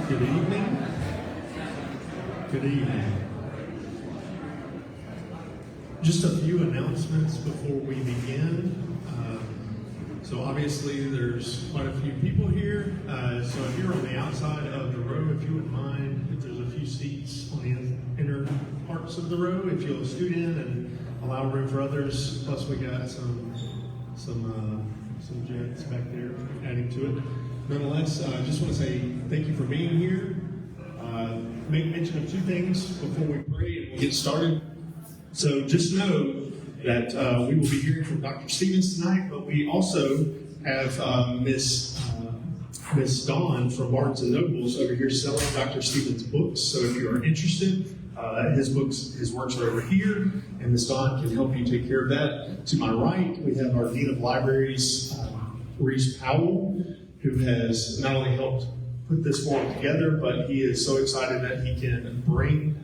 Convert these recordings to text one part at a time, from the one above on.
Good evening. Good evening. Just a few announcements before we begin. So obviously there's quite a few people here. So if you're on the outside of the row, if you wouldn't mind, if there's a few seats on the inner parts of the row, if you'll scoot in and allow room for others. Plus we got some gents back there adding to it. Nonetheless, I just want to say thank you for being here. Make mention of two things before we pray and we'll get started. So just know that we will be hearing from Dr. Stevens tonight, but we also have Miss Dawn from Barnes & Nobles over here selling Dr. Stevens' books. So if you are interested, his works are over here, and Miss Dawn can help you take care of that. To my right, we have our Dean of Libraries, Reese Powell, who has not only helped put this forum together, but he is so excited that he can bring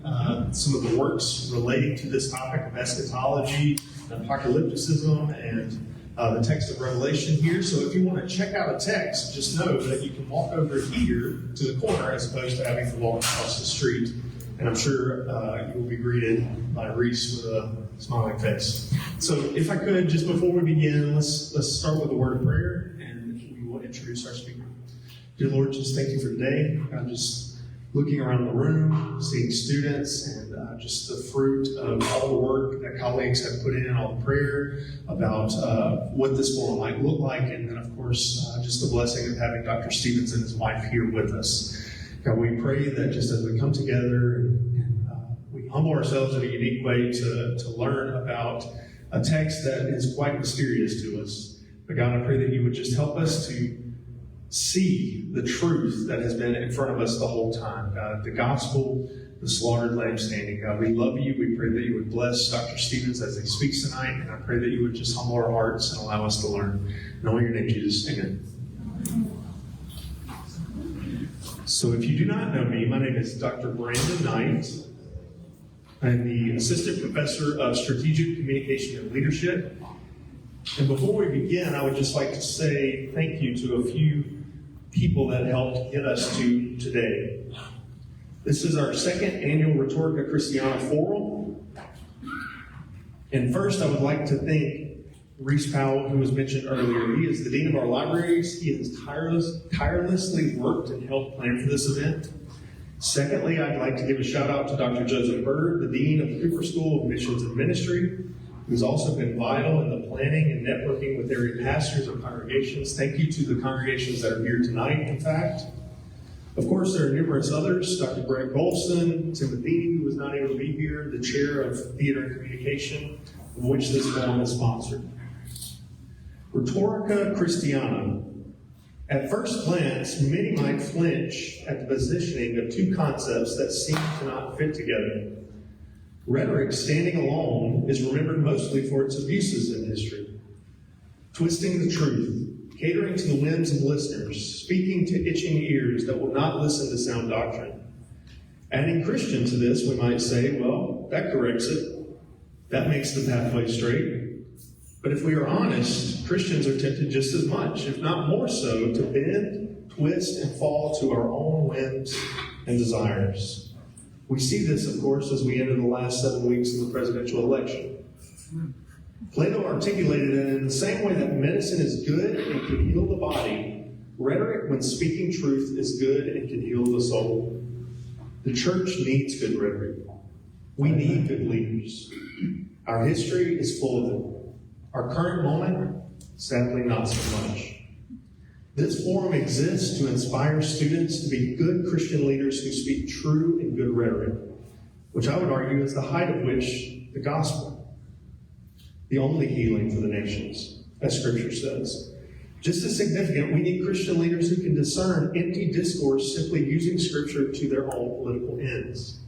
some of the works relating to this topic of eschatology, apocalypticism, and the text of Revelation here. So if you want to check out a text, just know that you can walk over here to the corner as opposed to having to walk across the street. And I'm sure you will be greeted by Reese with a smiling face. So if I could, just before we begin, let's start with a word of prayer, and we will introduce our speaker. Dear Lord, just thank you for today. I'm just looking around the room, seeing students, and just the fruit of all the work that colleagues have put in, all the prayer about what this forum might look like, and then, of course, just the blessing of having Dr. Stevens and his wife here with us. God, we pray that just as we come together and we humble ourselves in a unique way to learn about a text that is quite mysterious to us. But God, I pray that you would just help us to see the truth that has been in front of us the whole time. God, the gospel, the slaughtered lamb standing. God, we love you. We pray that you would bless Dr. Stevens as he speaks tonight, and I pray that you would just humble our hearts and allow us to learn. In all your name, Jesus. Amen. So if you do not know me, my name is Dr. Brandon Knight. I'm the Assistant Professor of Strategic Communication and Leadership. And before we begin, I would just like to say thank you to a few people that helped get us to today. This is our second annual Rhetorica Christiana Forum. And first, I would like to thank Reese Powell, who was mentioned earlier. He is the Dean of our Libraries. He has tirelessly worked and helped plan for this event. Secondly, I'd like to give a shout out to Dr. Joseph Bird, the Dean of the Cooper School of Missions and Ministry, who's also been vital in the planning and networking with area pastors and congregations. Thank you to the congregations that are here tonight, in fact. Of course, there are numerous others. Dr. Brett Golson, Tim Matheny, who was not able to be here, the Chair of Theater and Communication, of which this forum is sponsored. Rhetorica Christiana. At first glance, many might flinch at the positioning of two concepts that seem to not fit together. Rhetoric, standing alone, is remembered mostly for its abuses in history. Twisting the truth, catering to the whims of listeners, speaking to itching ears that will not listen to sound doctrine. Adding Christian to this, we might say, well, that corrects it. That makes the pathway straight. But if we are honest, Christians are tempted just as much, if not more so, to bend, twist, and fall to our own whims and desires. We see this, of course, as we enter the last 7 weeks of the presidential election. Plato articulated it in the same way that medicine is good and can heal the body, rhetoric, when speaking truth, is good and can heal the soul. The church needs good rhetoric. We need good leaders. Our history is full of them. Our current moment, sadly, not so much. This forum exists to inspire students to be good Christian leaders who speak true and good rhetoric, which I would argue is the height of which the gospel, the only healing for the nations, as Scripture says. Just as significant, we need Christian leaders who can discern empty discourse simply using Scripture to their own political ends.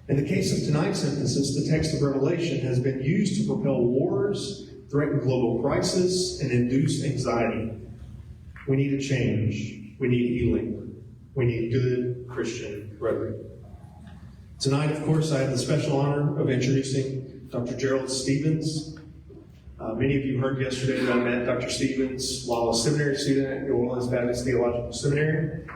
In the case of tonight's emphasis, the text of Revelation has been used to propel wars, threaten global crisis, and induce anxiety. We need a change. We need healing. We need good Christian rhetoric. Tonight, of course, I have the special honor of introducing Dr. Gerald Stevens. Many of you heard yesterday that I met Dr. Stevens while a seminary student at New Orleans Baptist Theological Seminary.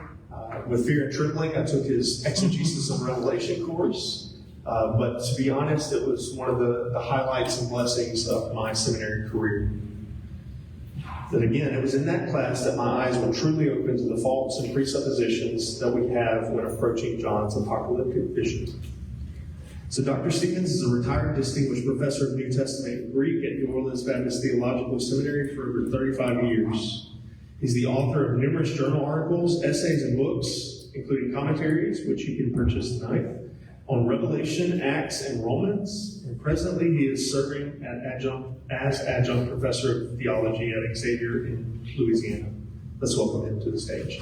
with fear and trembling, I took his Exegesis of Revelation course. But to be honest, it was one of the highlights and blessings of my seminary career. That again, it was in that class that my eyes were truly open to the faults and presuppositions that we have when approaching John's apocalyptic vision. So Dr. Stevens is a retired distinguished professor of New Testament Greek at New Orleans Baptist Theological Seminary for over 35 years. He's the author of numerous journal articles, essays, and books, including commentaries, which you can purchase tonight, on Revelation, Acts, and Romans. And presently he is serving as adjunct professor of theology at Xavier in Louisiana. Let's welcome him to the stage.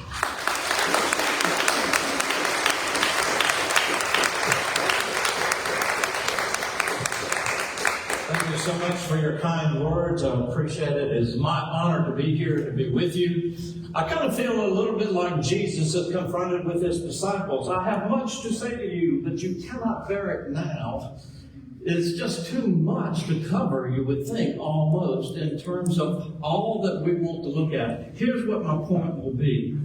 Thank you so much for your kind words. I appreciate it. It's my honor to be here, to be with you. I kind of feel a little bit like Jesus is confronted with his disciples. I have much to say to you, but you cannot bear it now. It's just too much to cover, you would think, almost, in terms of all that we want to look at. Here's what my point will be.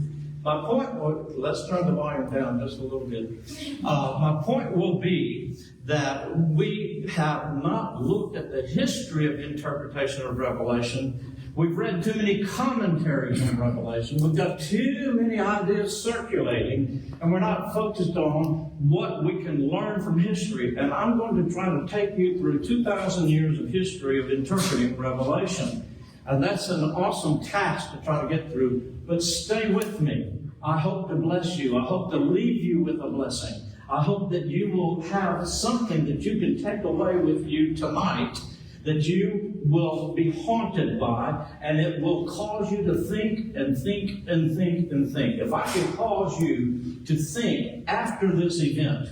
My point will, let's turn the volume down just a little bit. My point will be that we have not looked at the history of interpretation of Revelation. We've read too many commentaries on Revelation. We've got too many ideas circulating, and we're not focused on what we can learn from history. And I'm going to try to take you through 2,000 years of history of interpreting Revelation. And that's an awesome task to try to get through. But stay with me. I hope to bless you. I hope to leave you with a blessing. I hope that you will have something that you can take away with you tonight that you will be haunted by, and it will cause you to think and think and think and think. If I can cause you to think after this event,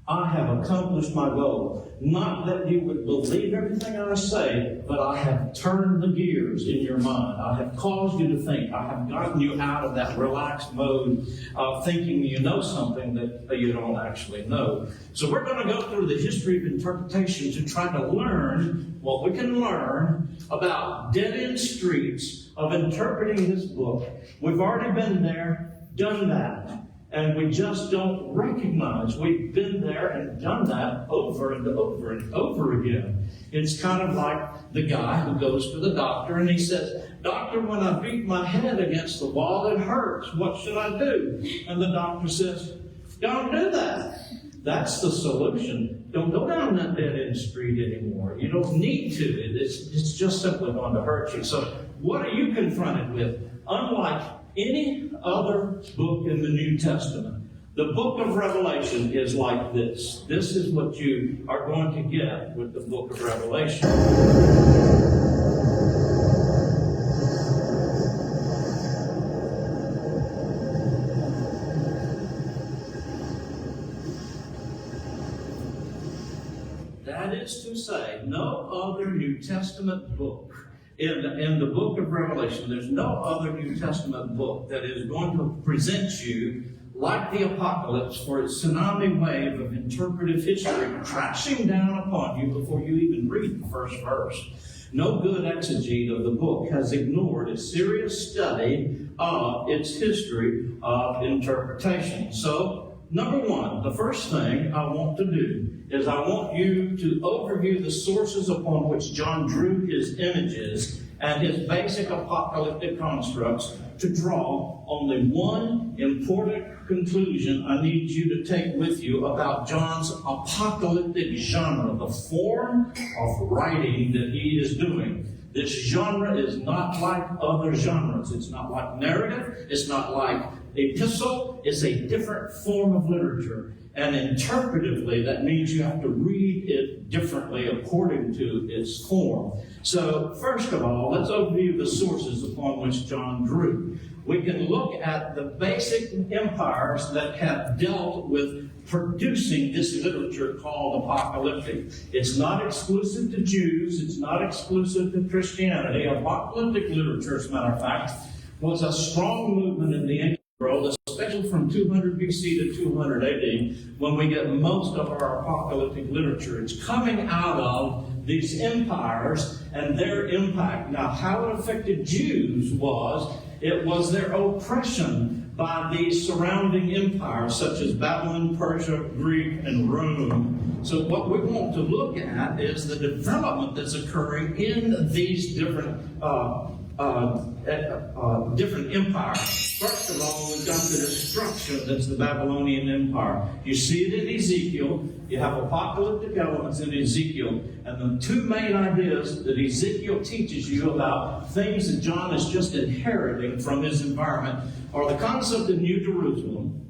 I have accomplished my goal. Not that you would believe everything I say, but I have turned the gears in your mind. I have caused you to think. I have gotten you out of that relaxed mode of thinking you know something that you don't actually know. So we're going to go through the history of interpretation to try to learn what we can learn about dead-end streets of interpreting this book. We've already been there, done that. And we just don't recognize we've been there and done that over and over and over again. It's kind of like the guy who goes to the doctor and he says, "Doctor, when I beat my head against the wall, it hurts. What should I do?" And the doctor says, "Don't do that. That's the solution. Don't go down that dead-end street anymore. You don't need to. It's just simply going to hurt you." So what are you confronted with? Unlike any other book in the New Testament, the book of Revelation is like this. This is what you are going to get with the book of Revelation. That is to say, no other New Testament book in the book of Revelation, there's no other New Testament book that is going to present you like the apocalypse for its tsunami wave of interpretive history crashing down upon you before you even read the first verse. No good exegete of the book has ignored a serious study of its history of interpretation. So, number one, the first thing I want to do is I want you to overview the sources upon which John drew his images and his basic apocalyptic constructs to draw only one important conclusion I need you to take with you about John's apocalyptic genre, the form of writing that he is doing. This genre is not like other genres. It's not like narrative. It's not like epistle. It's a different form of literature. And interpretively, that means you have to read it differently according to its form. So, first of all, let's overview the sources upon which John drew. We can look at the basic empires that have dealt with producing this literature called apocalyptic. It's not exclusive to Jews. It's not exclusive to Christianity. Apocalyptic literature, as a matter of fact, was a strong movement in the ancient world, especially from 200 BC to 200 AD, when we get most of our apocalyptic literature. It's coming out of these empires and their impact. Now, how it affected Jews was It was their oppression by the surrounding empires such as Babylon, Persia, Greek, and Rome. So what we want to look at is the development that's occurring in these different empires. First of all, we've got the destruction that's the Babylonian Empire. You see it in Ezekiel. You have apocalyptic elements in Ezekiel. And the two main ideas that Ezekiel teaches you about things that John is just inheriting from his environment are the concept of New Jerusalem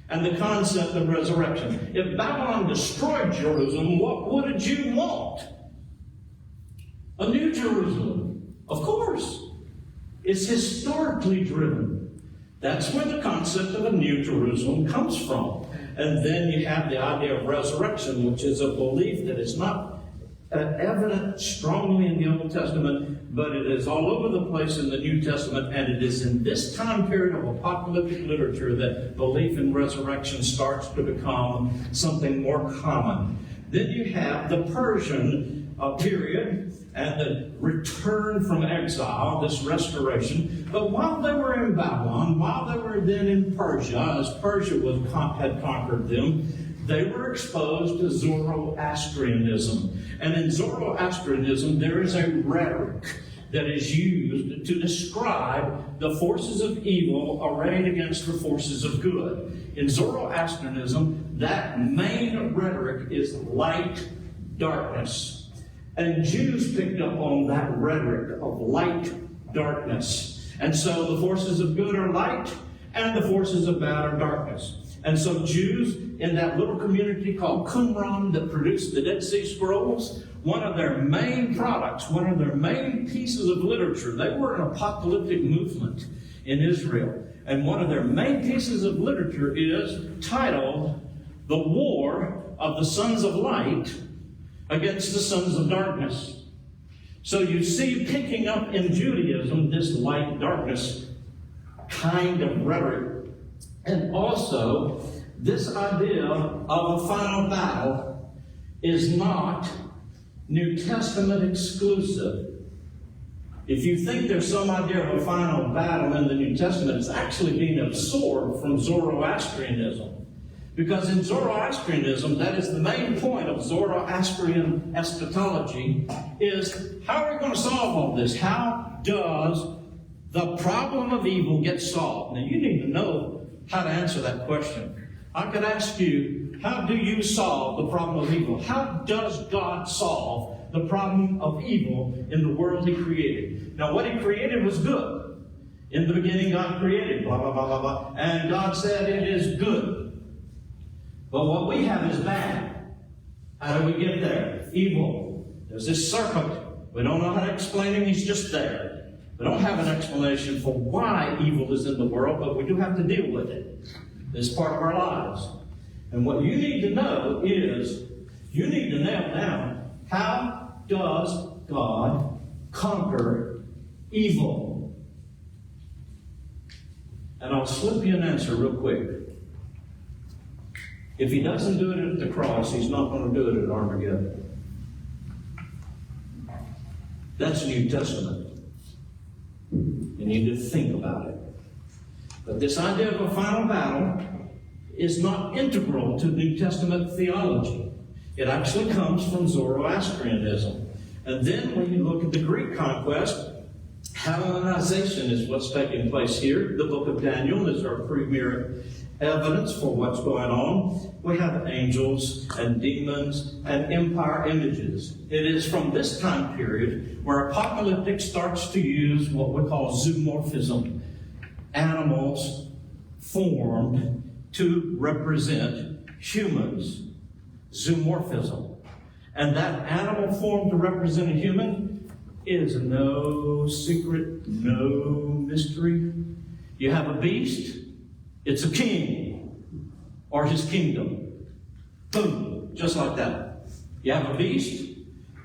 and the concept of resurrection. If Babylon destroyed Jerusalem, what would you want? A New Jerusalem. Of course. It's historically driven. That's where the concept of a New Jerusalem comes from. And then you have the idea of resurrection, which is a belief that is not evident strongly in the Old Testament, but it is all over the place in the New Testament, and it is in this time period of apocalyptic literature that belief in resurrection starts to become something more common. Then you have the Persian period and the return from exile, this restoration. But while they were in Babylon, while they were then in Persia, as Persia had conquered them, they were exposed to Zoroastrianism. And in Zoroastrianism, there is a rhetoric that is used to describe the forces of evil arrayed against the forces of good. In Zoroastrianism, that main rhetoric is light, darkness. And Jews picked up on that rhetoric of light, darkness. And so the forces of good are light, and the forces of bad are darkness. And so Jews in that little community called Qumran that produced the Dead Sea Scrolls, one of their main products, one of their main pieces of literature, they were an apocalyptic movement in Israel. And one of their main pieces of literature is titled The War of the Sons of Light Against the Sons of Darkness. So you see picking up in Judaism this light-darkness kind of rhetoric. And also, this idea of a final battle is not New Testament exclusive. If you think there's some idea of a final battle in the New Testament, it's actually being absorbed from Zoroastrianism. Because in Zoroastrianism, that is the main point of Zoroastrian eschatology, is how are we going to solve all this? How does the problem of evil get solved? Now, you need to know how to answer that question. I could ask you, how do you solve the problem of evil? How does God solve the problem of evil in the world He created? Now, what He created was good. In the beginning, God created, blah, blah, blah, blah, blah. And God said it is good. But what we have is bad. How do we get there? Evil. There's this serpent. We don't know how to explain him. He's just there. We don't have an explanation for why evil is in the world, but we do have to deal with it. It's part of our lives. And what you need to know is, you need to nail down, how does God conquer evil? And I'll slip you an answer real quick. If He doesn't do it at the cross, He's not going to do it at Armageddon. That's New Testament. You need to think about it. But this idea of a final battle is not integral to New Testament theology. It actually comes from Zoroastrianism. And then when you look at the Greek conquest, Hellenization is what's taking place here. The book of Daniel is our premier evidence for what's going on. We have angels and demons and empire images. It is from this time period where apocalyptic starts to use what we call zoomorphism. Animals formed to represent humans. Zoomorphism. And that animal formed to represent a human is no secret, no mystery. You have a beast, it's a king or his kingdom. Boom, just like that. You have a beast,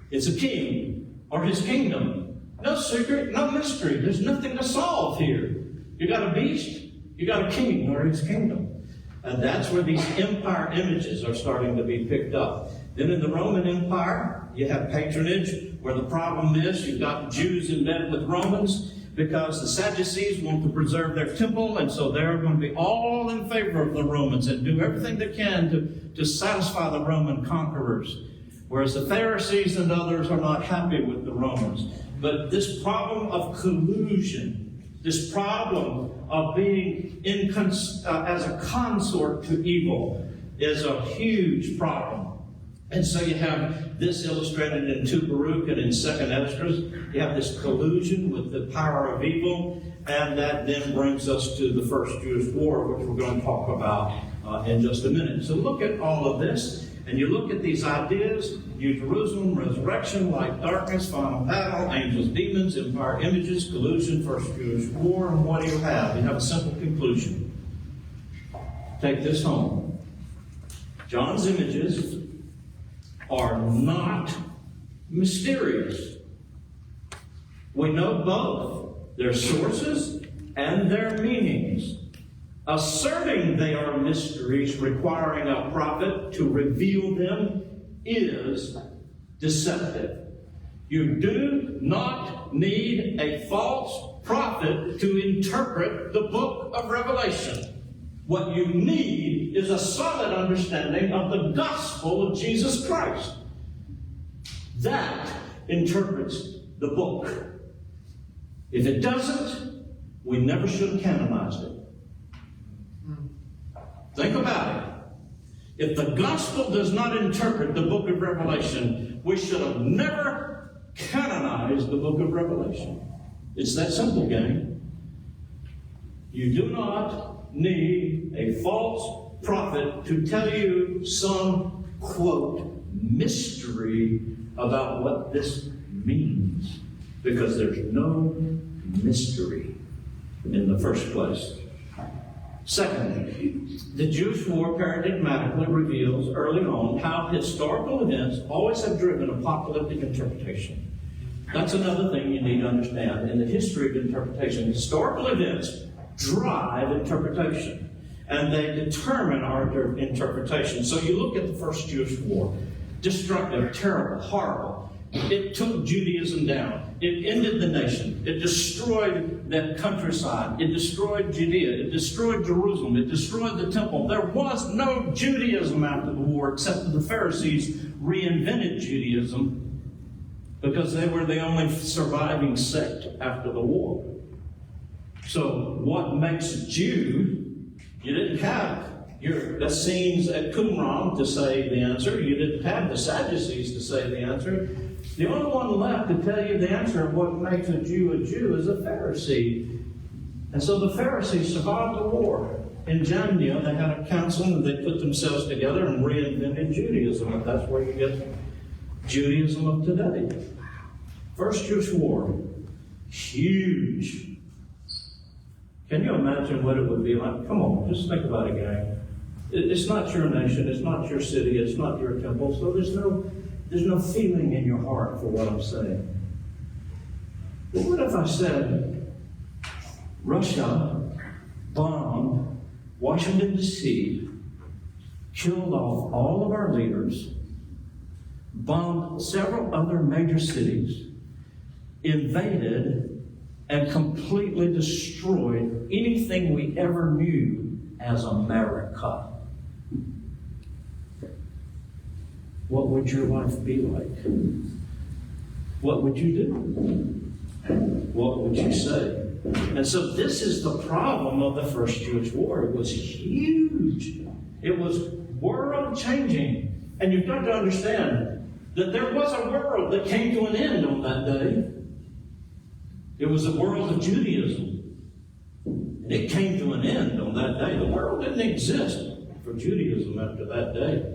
it's a king or his kingdom. No secret, no mystery. There's nothing to solve here. You got a beast, you got a king or his kingdom. And that's where these empire images are starting to be picked up. Then in the Roman Empire, you have patronage, where the problem is you've got Jews in bed with Romans, because the Sadducees want to preserve their temple, and so they're going to be all in favor of the Romans and do everything they can to satisfy the Roman conquerors. Whereas the Pharisees and others are not happy with the Romans. But this problem of collusion, this problem of being as a consort to evil, is a huge problem. And so you have this illustrated in 2 Baruch and in 2nd Esdras. You have this collusion with the power of evil, and that then brings us to the First Jewish War, which we're going to talk about in just a minute. So look at all of this, and you look at these ideas: New Jerusalem, resurrection, light, darkness, final battle, angels, demons, empire, images, collusion, First Jewish War, and what do you have? You have a simple conclusion. Take this home. John's images are not mysterious. We know both their sources and their meanings. Asserting they are mysteries requiring a prophet to reveal them is deceptive. You do not need a false prophet to interpret the book of Revelation. What you need is a solid understanding of the gospel of Jesus Christ. That interprets the book. If it doesn't, we never should have canonized it. Think about it. If the gospel does not interpret the book of Revelation, we should have never canonized the book of Revelation. It's that simple, gang. You do not need a false prophet to tell you some, quote, mystery about what this means, because there's no mystery in the first place. Secondly, the Jewish war paradigmatically reveals early on how historical events always have driven apocalyptic interpretation. That's another thing you need to understand. In the history of interpretation, historical events drive interpretation, and they determine our interpretation. So you look at the First Jewish War, destructive, terrible, horrible. It took Judaism down. It ended the nation. It destroyed that countryside. It destroyed Judea. It destroyed Jerusalem. It destroyed the temple. There was no Judaism after the war, except that the Pharisees reinvented Judaism because they were the only surviving sect after the war. So what makes a Jew? You didn't have your Essenes at Qumran to say the answer. You didn't have the Sadducees to say the answer. The only one left to tell you the answer of what makes a Jew is a Pharisee. And so the Pharisees survived the war. In Jamnia, they had a council and they put themselves together and reinvented Judaism. And that's where you get Judaism of today. First Jewish War. Huge. Can you imagine what it would be like? Come on, just think about it, gang. It's not your nation, it's not your city, it's not your temple, so there's no feeling in your heart for what I'm saying. But what if I said, Russia bombed Washington, D.C., killed off all of our leaders, bombed several other major cities, invaded and completely destroyed anything we ever knew as America? What would your life be like? What would you do? What would you say? And so this is the problem of the First Jewish War. It was huge. It was world-changing. And you've got to understand that there was a world that came to an end on that day. It was the world of Judaism. And it came to an end on that day. The world didn't exist for Judaism after that day.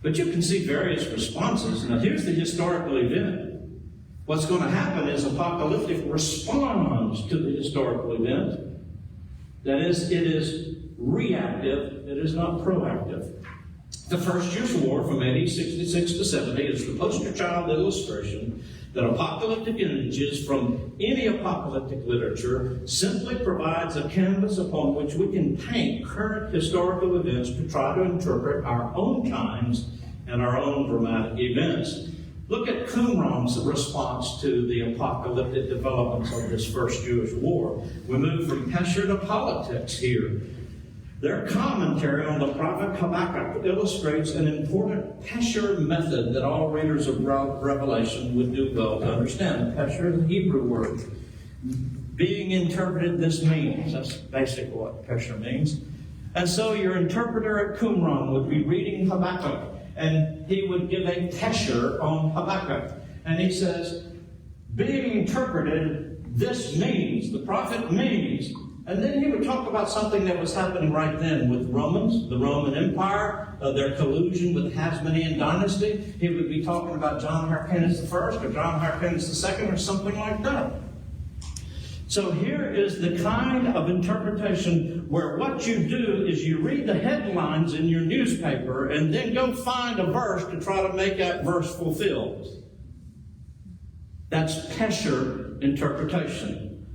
But you can see various responses. Now here's the historical event. What's going to happen is apocalyptic responds to the historical event. That is, it is reactive, it is not proactive. The First Jewish War from AD 66 to 70 is the poster child illustration that apocalyptic images from any apocalyptic literature simply provides a canvas upon which we can paint current historical events to try to interpret our own times and our own dramatic events. Look at Qumran's response to the apocalyptic developments of this first Jewish war. We move from Pesher to politics here. Their commentary on the prophet Habakkuk illustrates an important Pesher method that all readers of Revelation would do well to understand. Pesher is a Hebrew word. Being interpreted, this means. That's basically what Pesher means. And so your interpreter at Qumran would be reading Habakkuk, and he would give a Pesher on Habakkuk. And he says, being interpreted, this means, the prophet means. And then he would talk about something that was happening right then with Romans, the Roman Empire, their collusion with the Hasmonean dynasty. He would be talking about John Hyrcanus I or John Hyrcanus II or something like that. So here is the kind of interpretation where what you do is you read the headlines in your newspaper and then go find a verse to try to make that verse fulfilled. That's Pesher interpretation.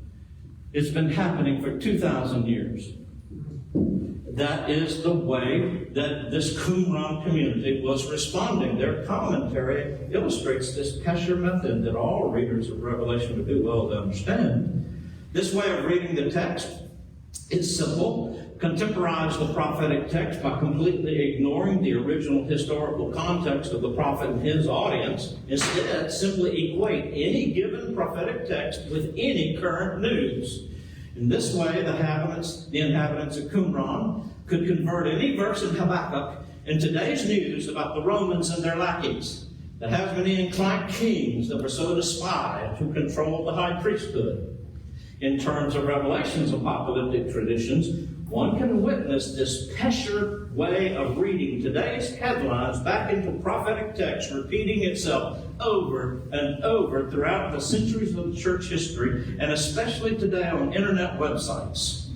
It's been happening for 2,000 years. That is the way that this Qumran community was responding. Their commentary illustrates this Pesher method that all readers of Revelation would do well to understand. This way of reading the text is simple. Contemporize the prophetic text by completely ignoring the original historical context of the prophet and his audience. Instead, simply equate any given prophetic text with any current news. In this way, the inhabitants of Qumran could convert any verse in Habakkuk in today's news about the Romans and their lackeys, the Hasmonean kings that were so despised who controlled the high priesthood. In terms of Revelation's apocalyptic traditions, one can witness this Pesher way of reading today's headlines back into prophetic text, repeating itself over and over throughout the centuries of church history, and especially today on internet websites.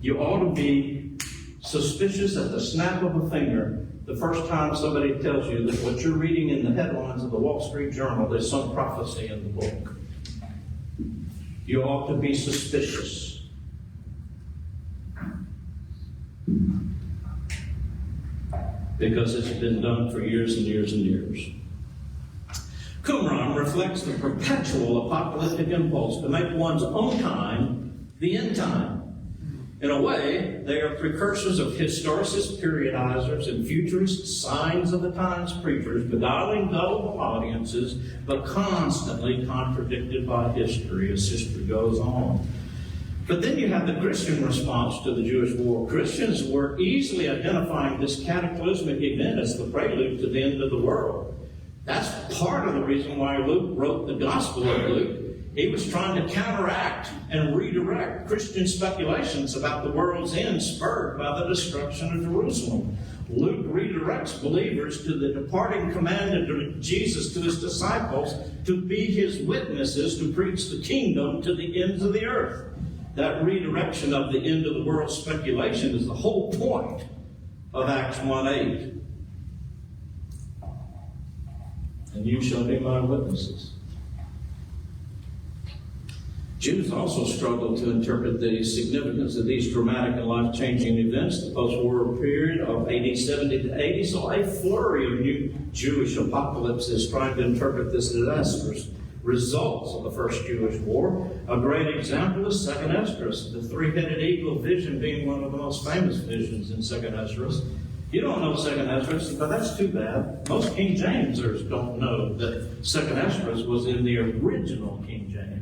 You ought to be suspicious at the snap of a finger the first time somebody tells you that what you're reading in the headlines of the Wall Street Journal is some prophecy in the book. You ought to be suspicious. Because it's been done for years and years and years. Qumran reflects the perpetual apocalyptic impulse to make one's own time the end time. In a way, they are precursors of historicist periodizers and futurist signs of the times preachers, beguiling gullible audiences, but constantly contradicted by history as history goes on. But then you have the Christian response to the Jewish war. Christians were easily identifying this cataclysmic event as the prelude to the end of the world. That's part of the reason why Luke wrote the Gospel of Luke. He was trying to counteract and redirect Christian speculations about the world's end spurred by the destruction of Jerusalem. Luke redirects believers to the departing command of Jesus to his disciples to be his witnesses to preach the kingdom to the ends of the earth. That redirection of the end of the world speculation is the whole point of Acts 1:8. And you shall be my witnesses. Jews also struggled to interpret the significance of these dramatic and life-changing events. The post-war period of AD 70 to 80 saw a flurry of new Jewish apocalypses trying to interpret this disastrous results of the first Jewish war. A great example is 2nd Esdras, the three-headed eagle vision being one of the most famous visions in 2nd Esdras. You don't know 2nd Esdras, but that's too bad. Most King Jamesers don't know that 2nd Esdras was in the original King James.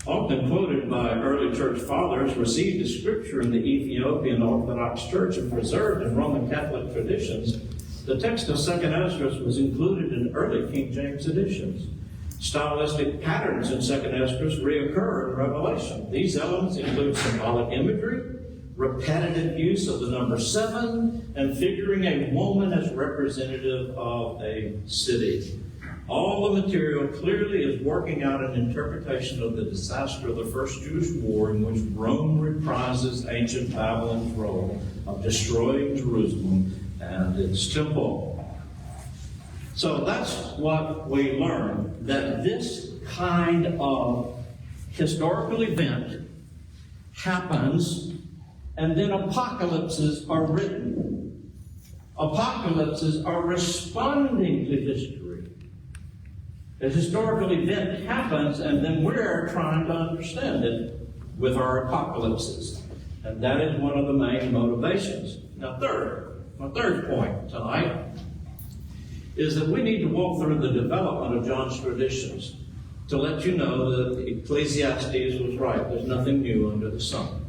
Often quoted by early church fathers, received as scripture in the Ethiopian Orthodox Church and preserved in Roman Catholic traditions, the text of 2nd Esdras was included in early King James editions. Stylistic patterns in 2nd Esdras reoccur in Revelation. These elements include symbolic imagery, repetitive use of the number 7, and figuring a woman as representative of a city. All the material clearly is working out an interpretation of the disaster of the first Jewish war in which Rome reprises ancient Babylon's role of destroying Jerusalem and its temple. So that's what we learn, that this kind of historical event happens and then apocalypses are written. Apocalypses are responding to history. A historical event happens, and then we're trying to understand it with our apocalypses. And that is one of the main motivations. Now, my third point tonight is that we need to walk through the development of John's traditions to let you know that Ecclesiastes was right. There's nothing new under the sun.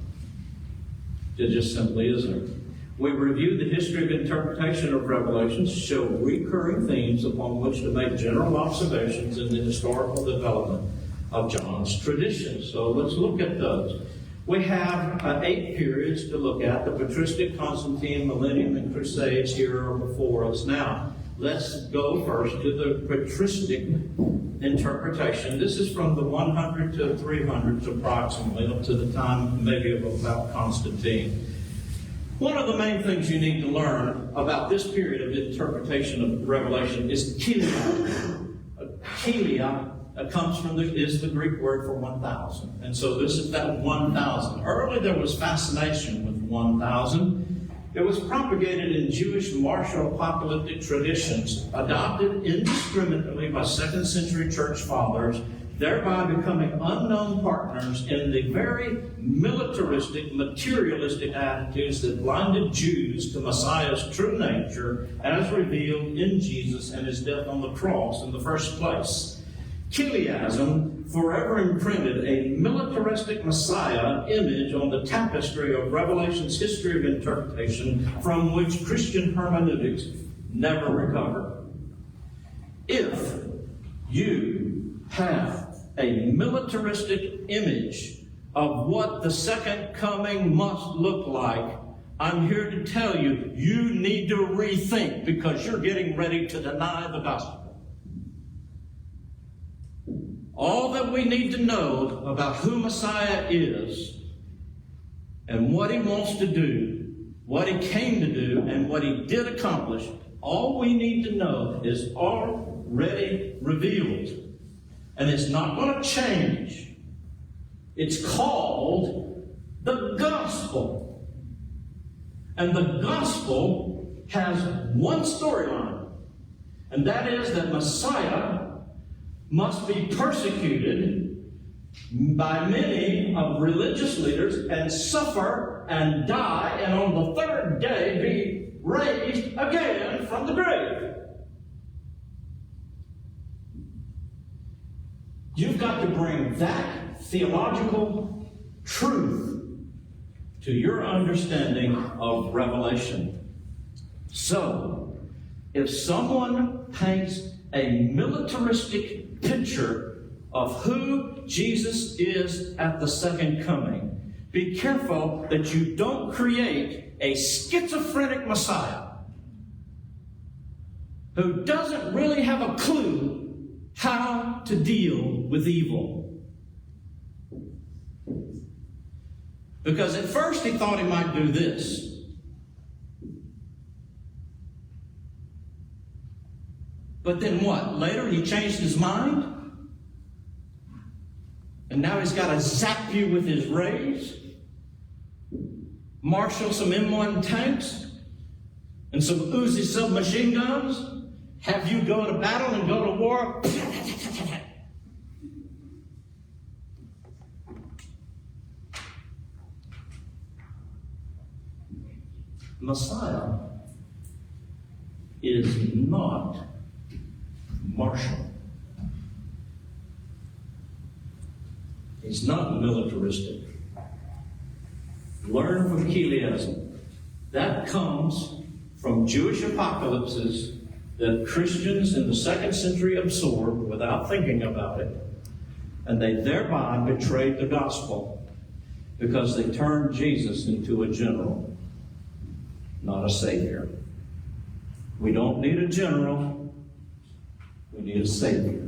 It just simply isn't. We review the history of interpretation of Revelations, show recurring themes upon which to make general observations in the historical development of John's traditions. So let's look at those. We have 8 periods to look at: the patristic, Constantine, millennium, and crusades here are before us now. Let's go first to the patristic interpretation. This is from the 100 to 300s approximately, up to the time maybe of about Constantine. One of the main things you need to learn about this period of interpretation of Revelation is Kelia. Kelia is the Greek word for 1,000. And so this is that 1,000. Early there was fascination with 1,000. It was propagated in Jewish martial apocalyptic traditions, adopted indiscriminately by 2nd century church fathers, thereby becoming unknown partners in the very militaristic, materialistic attitudes that blinded Jews to Messiah's true nature as revealed in Jesus and his death on the cross in the first place. Chiliasm forever imprinted a militaristic Messiah image on the tapestry of Revelation's history of interpretation, from which Christian hermeneutics never recovered. If you have a militaristic image of what the second coming must look like, I'm here to tell you, you need to rethink, because you're getting ready to deny the gospel. All that we need to know about who Messiah is and what he wants to do, what he came to do, and what he did accomplish, all we need to know is already revealed. And it's not going to change. It's called the gospel. And the gospel has one storyline, and that is that Messiah must be persecuted by many of religious leaders and suffer and die, and on the third day be raised again from the grave. You've got to bring that theological truth to your understanding of Revelation. So, if someone paints a militaristic picture of who Jesus is at the second coming, be careful that you don't create a schizophrenic Messiah who doesn't really have a clue how to deal with evil. Because at first he thought he might do this. But then what? Later he changed his mind? And now he's got to zap you with his rays? Marshal some M1 tanks? And some Uzi submachine guns? Have you go to battle and go to war? Messiah is not martial. He's not militaristic. Learn from Chiliasm. That comes from Jewish apocalypses that Christians in the 2nd century absorbed without thinking about it, and they thereby betrayed the gospel because they turned Jesus into a general, not a savior. We don't need a general. We need a savior.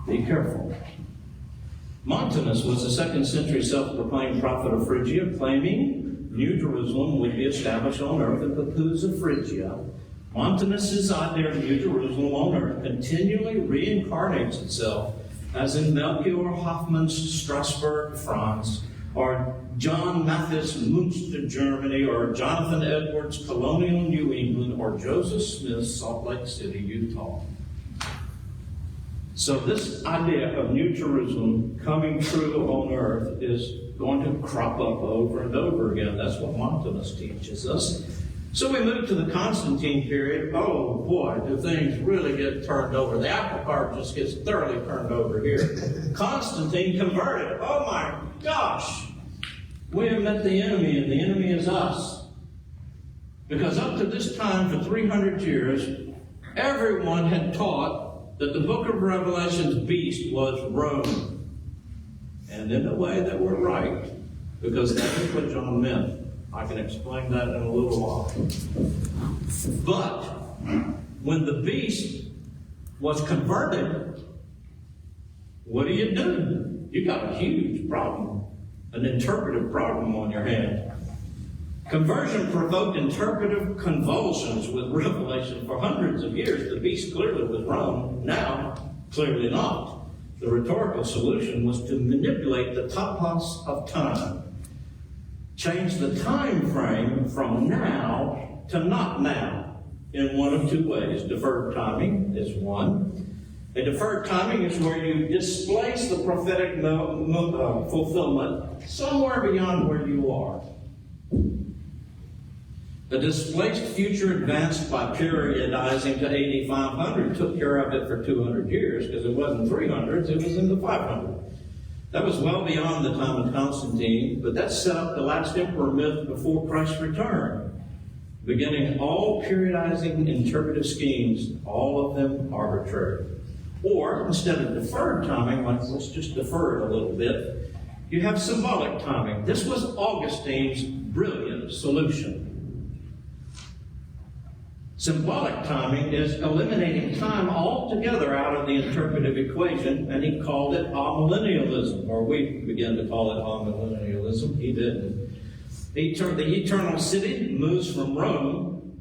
Be careful. Montanus was a 2nd century self-proclaimed prophet of Phrygia, claiming New Jerusalem would be established on earth in Paphos of Phrygia. Montanus' idea of New Jerusalem on earth continually reincarnates itself, as in Melchior Hoffmann's Strasbourg, France, or John Mathis Munster, Germany, or Jonathan Edwards, Colonial New England, or Joseph Smith, Salt Lake City, Utah. So this idea of New Jerusalem coming true on earth is going to crop up over and over again. That's what Montanus teaches us. So we move to the Constantine period. Oh boy, do things really get turned over. The apple cart just gets thoroughly turned over here. Constantine converted. Oh my gosh. We have met the enemy, and the enemy is us. Because up to this time, for 300 years, everyone had taught that the book of Revelation's beast was Rome. And in a way, they were right, because that is what John meant. I can explain that in a little while. But when the beast was converted, what do? You got a huge problem, an interpretive problem on your hand. Conversion provoked interpretive convulsions with Revelation for hundreds of years. The beast clearly was Rome, now clearly not. The rhetorical solution was to manipulate the topos of time. Change the time frame from now to not now in one of two ways. Deferred timing is one. A deferred timing is where you displace the prophetic fulfillment somewhere beyond where you are. The displaced future advanced by periodizing to AD 500 took care of it for 200 years, because it wasn't 300s, it was in the 500s. That was well beyond the time of Constantine, but that set up the last emperor myth before Christ's return, beginning all periodizing interpretive schemes, all of them arbitrary. Or, instead of deferred timing, like let's just defer it a little bit, you have symbolic timing. This was Augustine's brilliant solution. Symbolic timing is eliminating time altogether out of the interpretive equation, and he called it amillennialism, or we began to call it amillennialism. He didn't. The eternal city moves from Rome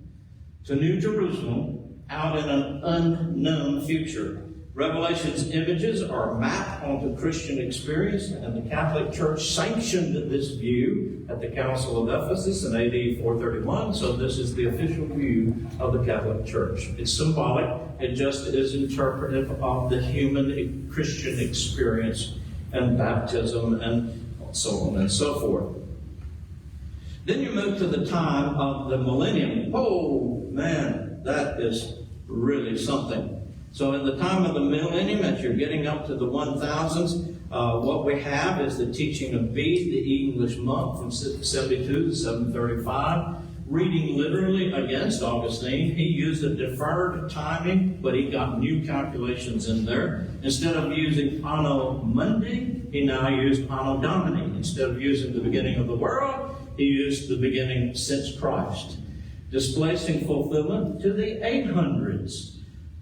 to New Jerusalem out in an unknown future. Revelation's images are mapped onto Christian experience, and the Catholic Church sanctioned this view at the Council of Ephesus in AD 431, so this is the official view of the Catholic Church. It's symbolic, it just is interpretive of the human Christian experience and baptism and so on and so forth. Then you move to the time of the millennium. Oh man, that is really something. So in the time of the millennium, as you're getting up to the 1000s, what we have is the teaching of Bede, the English monk, from 672 to 735, reading literally against Augustine. He used a deferred timing, but he got new calculations in there. Instead of using Anno Mundi, he now used Anno Domini. Instead of using the beginning of the world, he used the beginning since Christ, displacing fulfillment to the 800s.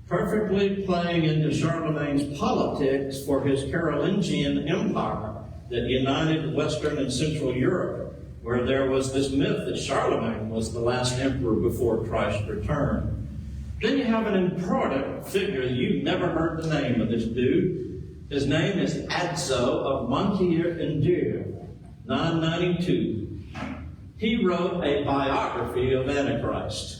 Perfectly playing into Charlemagne's politics for his Carolingian Empire that united Western and Central Europe, where there was this myth that Charlemagne was the last emperor before Christ's return. Then you have an important figure. You've never heard the name of this dude. His name is Adzo of Montier-en-Der, 992. He wrote a biography of Antichrist,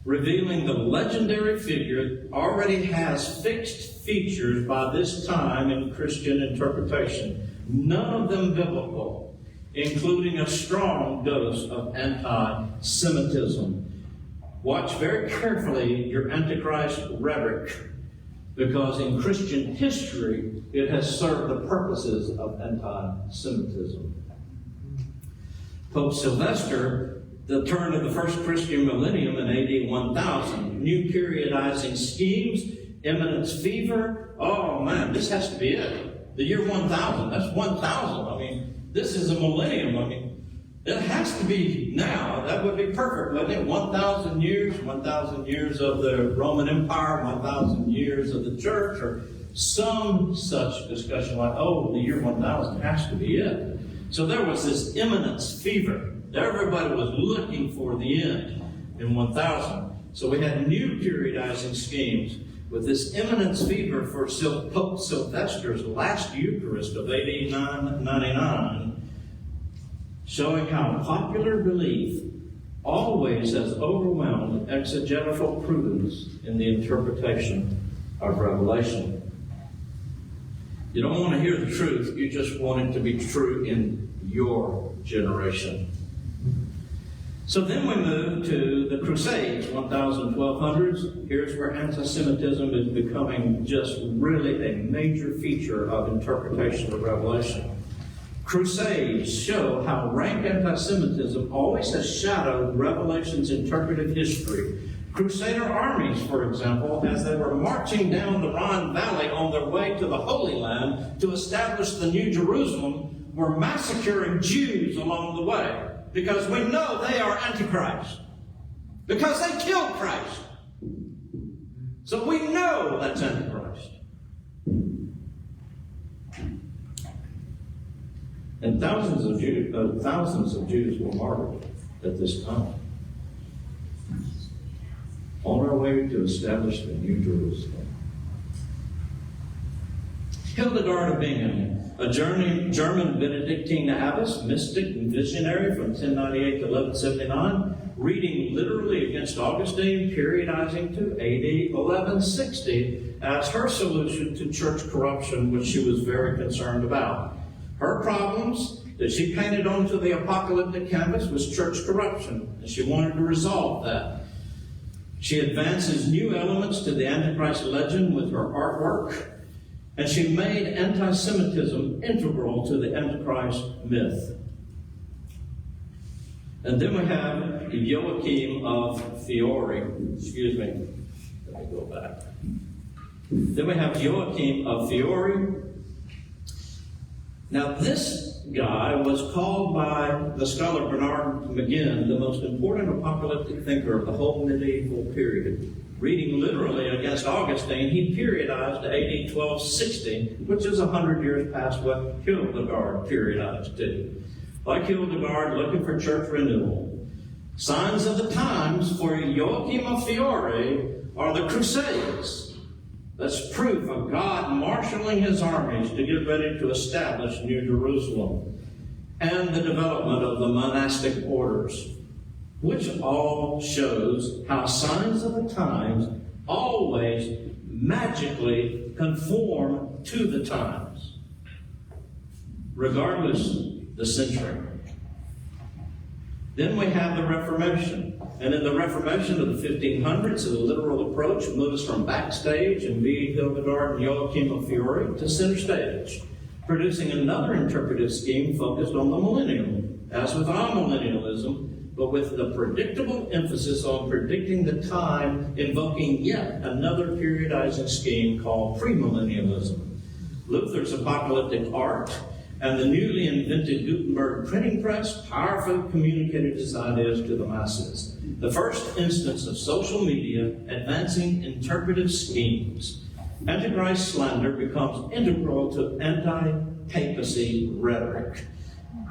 revealing the legendary figure already has fixed features by this time in Christian interpretation, none of them biblical, including a strong dose of anti-Semitism. Watch very carefully your Antichrist rhetoric, because in Christian history it has served the purposes of anti-Semitism. Pope Sylvester, the turn of the first Christian millennium in AD 1000. New periodizing schemes, imminence fever. Oh man, this has to be it. The year 1000, that's 1000. I mean, this is a millennium. I mean, it has to be now. That would be perfect, wouldn't it? 1,000 years of the Roman Empire, 1,000 years of the church, or some such discussion like, oh, the year 1000 has to be it. So there was this imminence fever. Everybody was looking for the end in 1000. So we had new periodizing schemes with this imminence fever for Pope Sylvester's last Eucharist of AD 999. showing how popular belief always has overwhelmed exegetical prudence in the interpretation of Revelation. You don't want to hear the truth, you just want it to be true in your generation. So then we move to the Crusades, 1000s, 1200s. Here's where anti-Semitism is becoming just really a major feature of interpretation of Revelation. Crusades show how rank anti-Semitism always has shadowed Revelation's interpretive history. Crusader armies, for example, as they were marching down the Rhine Valley on their way to the Holy Land to establish the New Jerusalem, were massacring Jews along the way. Because we know they are Antichrist. Because they killed Christ. So we know that's Antichrist. And thousands of Jews were martyred at this time. On our way to establish the New Jerusalem. Hildegard of Bingen, a German Benedictine abbess, mystic and visionary from 1098 to 1179, reading literally against Augustine, periodizing to AD 1160 as her solution to church corruption, which she was very concerned about. Her problems that she painted onto the apocalyptic canvas was church corruption, and she wanted to resolve that. She advances new elements to the Antichrist legend with her artwork, and she made anti-Semitism integral to the Antichrist myth. And then we have Joachim of Fiore. Excuse me. Let me go back. Then we have Joachim of Fiore. Now this guy was called by the scholar Bernard McGinn the most important apocalyptic thinker of the whole medieval period. Reading literally against Augustine, he periodized to AD 1260, which is 100 years past what Hildegard periodized to. Like Hildegard, looking for church renewal. Signs of the times for Joachim of Fiore are the Crusades. That's proof of God marshaling his armies to get ready to establish New Jerusalem. And the development of the monastic orders, which all shows how signs of the times always magically conform to the times, regardless the century. Then we have the Reformation. And in the Reformation of the 1500s, the literal approach moves from backstage and being Hildegard and Joachim of Fiore to center stage, producing another interpretive scheme focused on the millennium, as with amillennialism, but with the predictable emphasis on predicting the time, invoking yet another periodizing scheme called premillennialism. Luther's apocalyptic art and the newly invented Gutenberg printing press powerfully communicated his ideas to the masses. The first instance of social media advancing interpretive schemes. Antichrist slander becomes integral to anti-papacy rhetoric.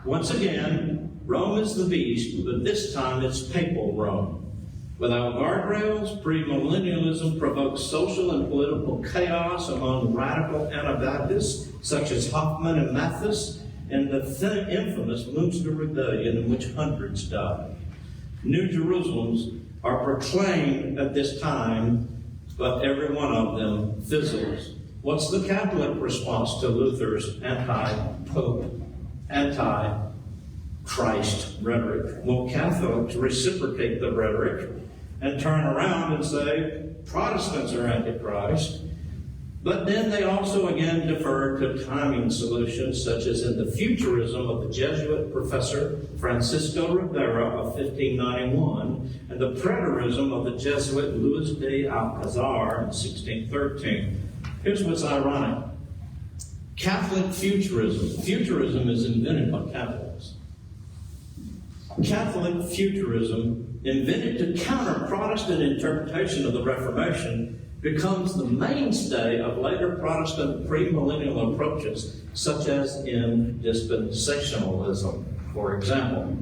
Once again, Rome is the beast, but this time it's papal Rome. Without guardrails, premillennialism provokes social and political chaos among radical Anabaptists, such as Hoffman and Mathis, and the infamous Munster Rebellion, in which hundreds died. New Jerusalems are proclaimed at this time, but every one of them fizzles. What's the Catholic response to Luther's anti-Pope, anti-Christ rhetoric? Well, Catholics reciprocate the rhetoric and turn around and say, Protestants are antichrist. But then they also again defer to timing solutions, such as in the futurism of the Jesuit professor Francisco Rivera of 1591 and the preterism of the Jesuit Luis de Alcazar in 1613. Here's what's ironic. Catholic futurism. Futurism is invented by Catholics. Catholic futurism, invented to counter Protestant interpretation of the Reformation, becomes the mainstay of later Protestant premillennial approaches, such as in dispensationalism, for example.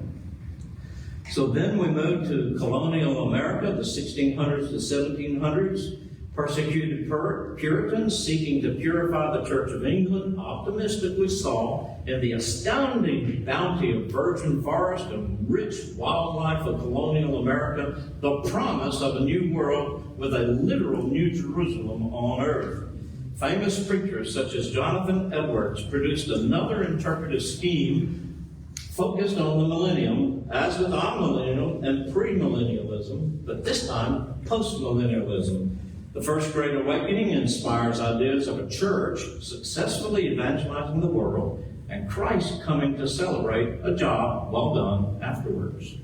So then we move to colonial America, the 1600s to 1700s. Persecuted Puritans seeking to purify the Church of England optimistically saw in the astounding bounty of virgin forest and rich wildlife of colonial America the promise of a new world with a literal New Jerusalem on earth. Famous preachers such as Jonathan Edwards produced another interpretive scheme focused on the millennium, as with amillennial and premillennialism, but this time postmillennialism. The First Great Awakening inspires ideas of a church successfully evangelizing the world and Christ coming to celebrate a job well done afterwards.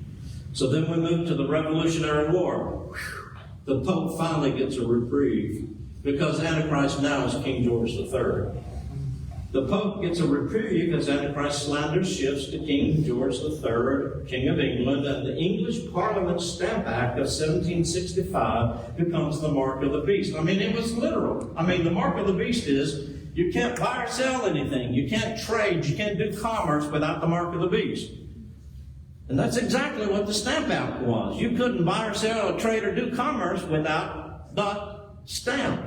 So then we move to the Revolutionary War. The Pope finally gets a reprieve because Antichrist now is King George III. The Pope gets a reprieve as Antichrist slander shifts to King George III, King of England, and the English Parliament Stamp Act of 1765 becomes the mark of the beast. I mean, it was literal. I mean, the mark of the beast is you can't buy or sell anything. You can't trade. You can't do commerce without the mark of the beast. And that's exactly what the Stamp Act was. You couldn't buy or sell or trade or do commerce without the stamp.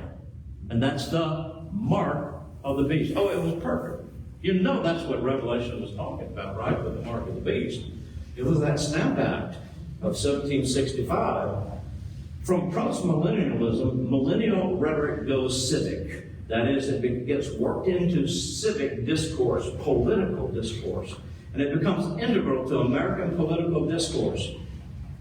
And that's the mark of the beast. Oh, it was perfect. You know that's what Revelation was talking about, right? With the mark of the beast. It was that Stamp Act of 1765. From postmillennialism, millennial rhetoric goes civic. That is, it gets worked into civic discourse, political discourse, and it becomes integral to American political discourse.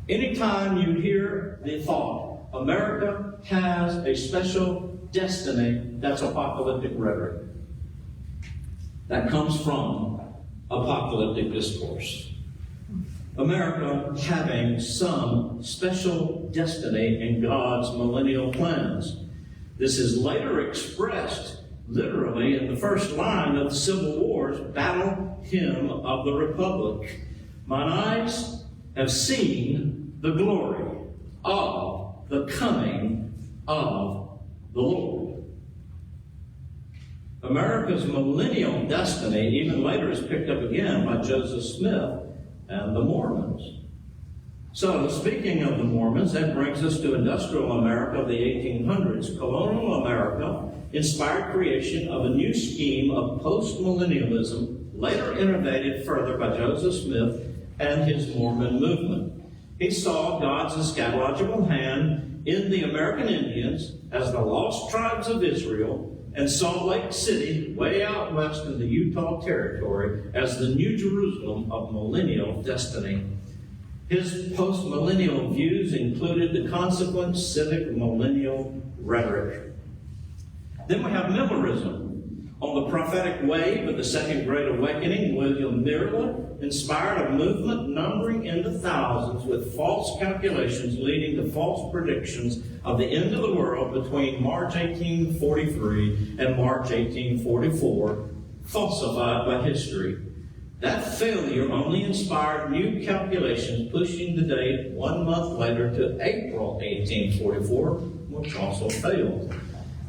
Anytime you hear the thought, America has a special destiny, that's apocalyptic rhetoric. That comes from apocalyptic discourse. America having some special destiny in God's millennial plans. This is later expressed literally in the first line of the Civil War's battle hymn of the Republic. Mine eyes have seen the glory of the coming of the Lord. America's millennial destiny, even later, is picked up again by Joseph Smith and the Mormons. So, speaking of the Mormons, that brings us to industrial America of the 1800s. Colonial America inspired creation of a new scheme of postmillennialism, later innovated further by Joseph Smith and his Mormon movement. He saw God's eschatological hand in the American Indians as the lost tribes of Israel, and Salt Lake City, way out west in the Utah Territory, as the New Jerusalem of millennial destiny. His post-millennial views included the consequent civic millennial rhetoric. Then we have Millerism. On the prophetic wave of the Second Great Awakening, William Miller inspired a movement numbering in the thousands with false calculations leading to false predictions of the end of the world between March 1843 and March 1844, falsified by history. That failure only inspired new calculations, pushing the date 1 month later to April 1844, which also failed.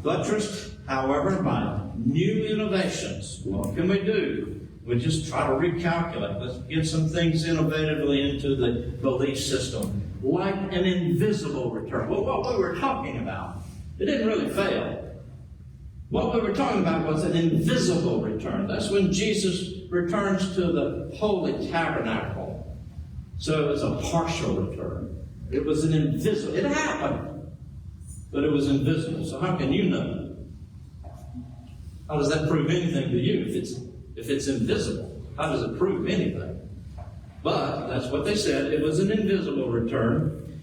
Buttressed, however, by new innovations. What can we do? We just try to recalculate. Let's get some things innovatively into the belief system, like an invisible return. Well, what we were talking about, it didn't really fail. What we were talking about was an invisible return. That's when Jesus returns to the holy tabernacle. So it was a partial return. It was an invisible. It happened, but it was invisible. So how can you know? How does that prove anything to you if it's invisible? How does it prove anything? But that's what they said. It was an invisible return.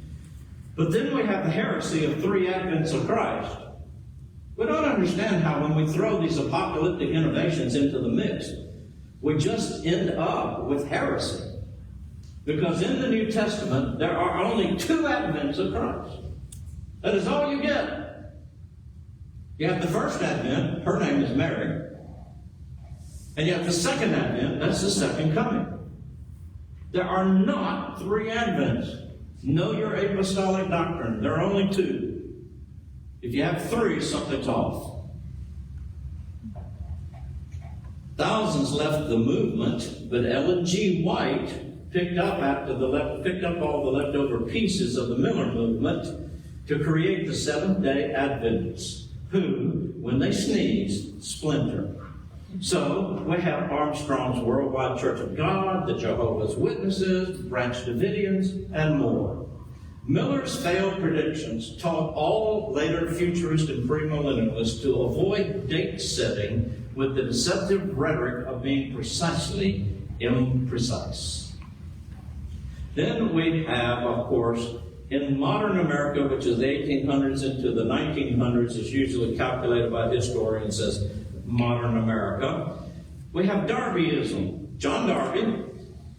But then we have the heresy of 3 advents of Christ. We don't understand how when we throw these apocalyptic innovations into the mix, we just end up with heresy. Because in the New Testament, there are only 2 advents of Christ. That is all you get. You have the first advent, her name is Mary. And you have the second advent, that's the second coming. There are not 3 advents. Know your apostolic doctrine. There are only 2. If you have 3, something's off. Thousands left the movement, but Ellen G. White picked up all the leftover pieces of the Miller movement to create the Seventh-day Adventists. who, when they sneeze, splinter. So, we have Armstrong's Worldwide Church of God, the Jehovah's Witnesses, Branch Davidians, and more. Miller's failed predictions taught all later futurists and premillennialists to avoid date setting with the deceptive rhetoric of being precisely imprecise. Then we have, of course, in modern America, which is the 1800s into the 1900s, is usually calculated by historians as modern America, we have Darbyism. John Darby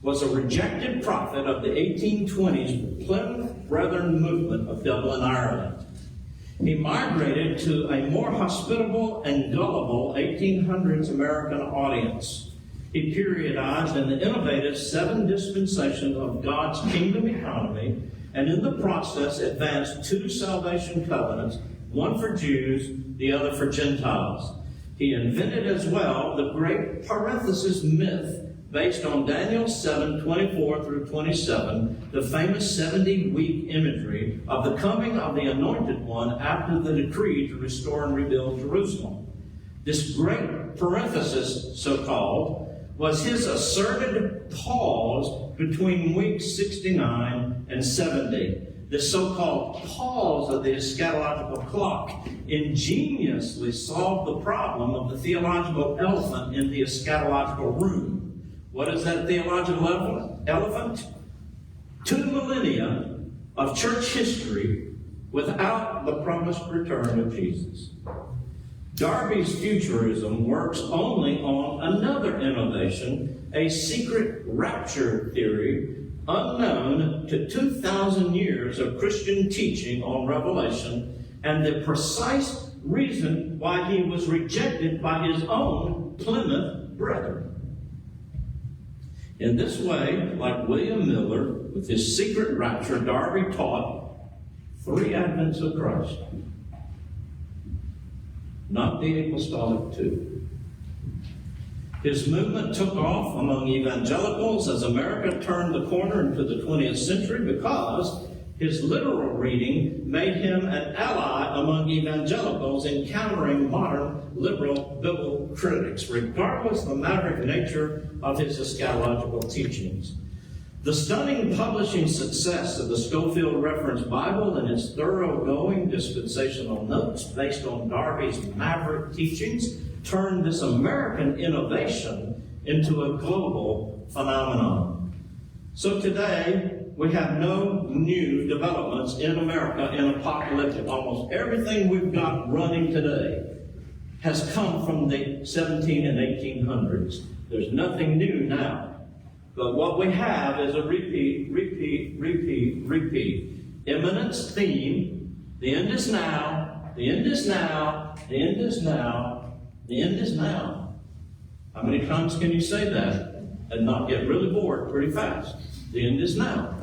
was a rejected prophet of the 1820s Plymouth Brethren movement of Dublin, Ireland. He migrated to a more hospitable and gullible 1800s American audience. He periodized in the innovative 7 dispensations of God's kingdom economy, and in the process advanced 2 salvation covenants, one for Jews, the other for Gentiles. He invented as well the great parenthesis myth based on Daniel 7:24 through 27, the famous 70-week imagery of the coming of the Anointed One after the decree to restore and rebuild Jerusalem. This great parenthesis, so-called, was his asserted pause between weeks 69 and 70. This so-called pause of the eschatological clock ingeniously solved the problem of the theological elephant in the eschatological room. What is that theological elephant? 2 millennia of church history without the promised return of Jesus. Darby's futurism works only on another innovation, a secret rapture theory unknown to 2,000 years of Christian teaching on Revelation, and the precise reason why he was rejected by his own Plymouth brethren. In this way, like William Miller, with his secret rapture, Darby taught 3 advents of Christ, not the apostolic 2. His movement took off among evangelicals as America turned the corner into the 20th century because his literal reading made him an ally among evangelicals in countering modern liberal biblical critics, regardless of the maverick nature of his eschatological teachings. The stunning publishing success of the Scofield Reference Bible and its thoroughgoing dispensational notes based on Darby's maverick teachings turned this American innovation into a global phenomenon. So today, we have no new developments in America in apocalyptic. Almost everything we've got running today has come from the 17 and 1800s. There's nothing new now. But what we have is a repeat. Imminence theme. The end is now. The end is now. The end is now. The end is now. How many times can you say that and not get really bored pretty fast? The end is now.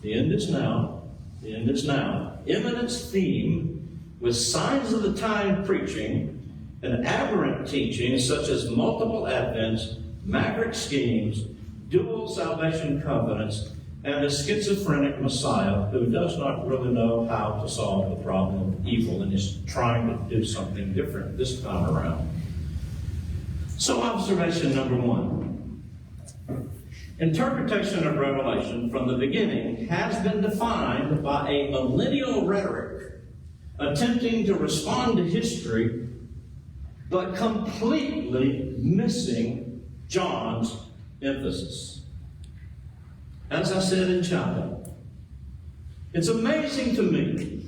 The end is now. The end is now. Imminence theme with signs of the time preaching and aberrant teachings such as multiple advents, maverick schemes, dual salvation covenants, and a schizophrenic Messiah who does not really know how to solve the problem of evil and is trying to do something different this time around. So observation number 1. Interpretation of Revelation from the beginning has been defined by a millennial rhetoric attempting to respond to history but completely missing John's emphasis. As I said in chapel, it's amazing to me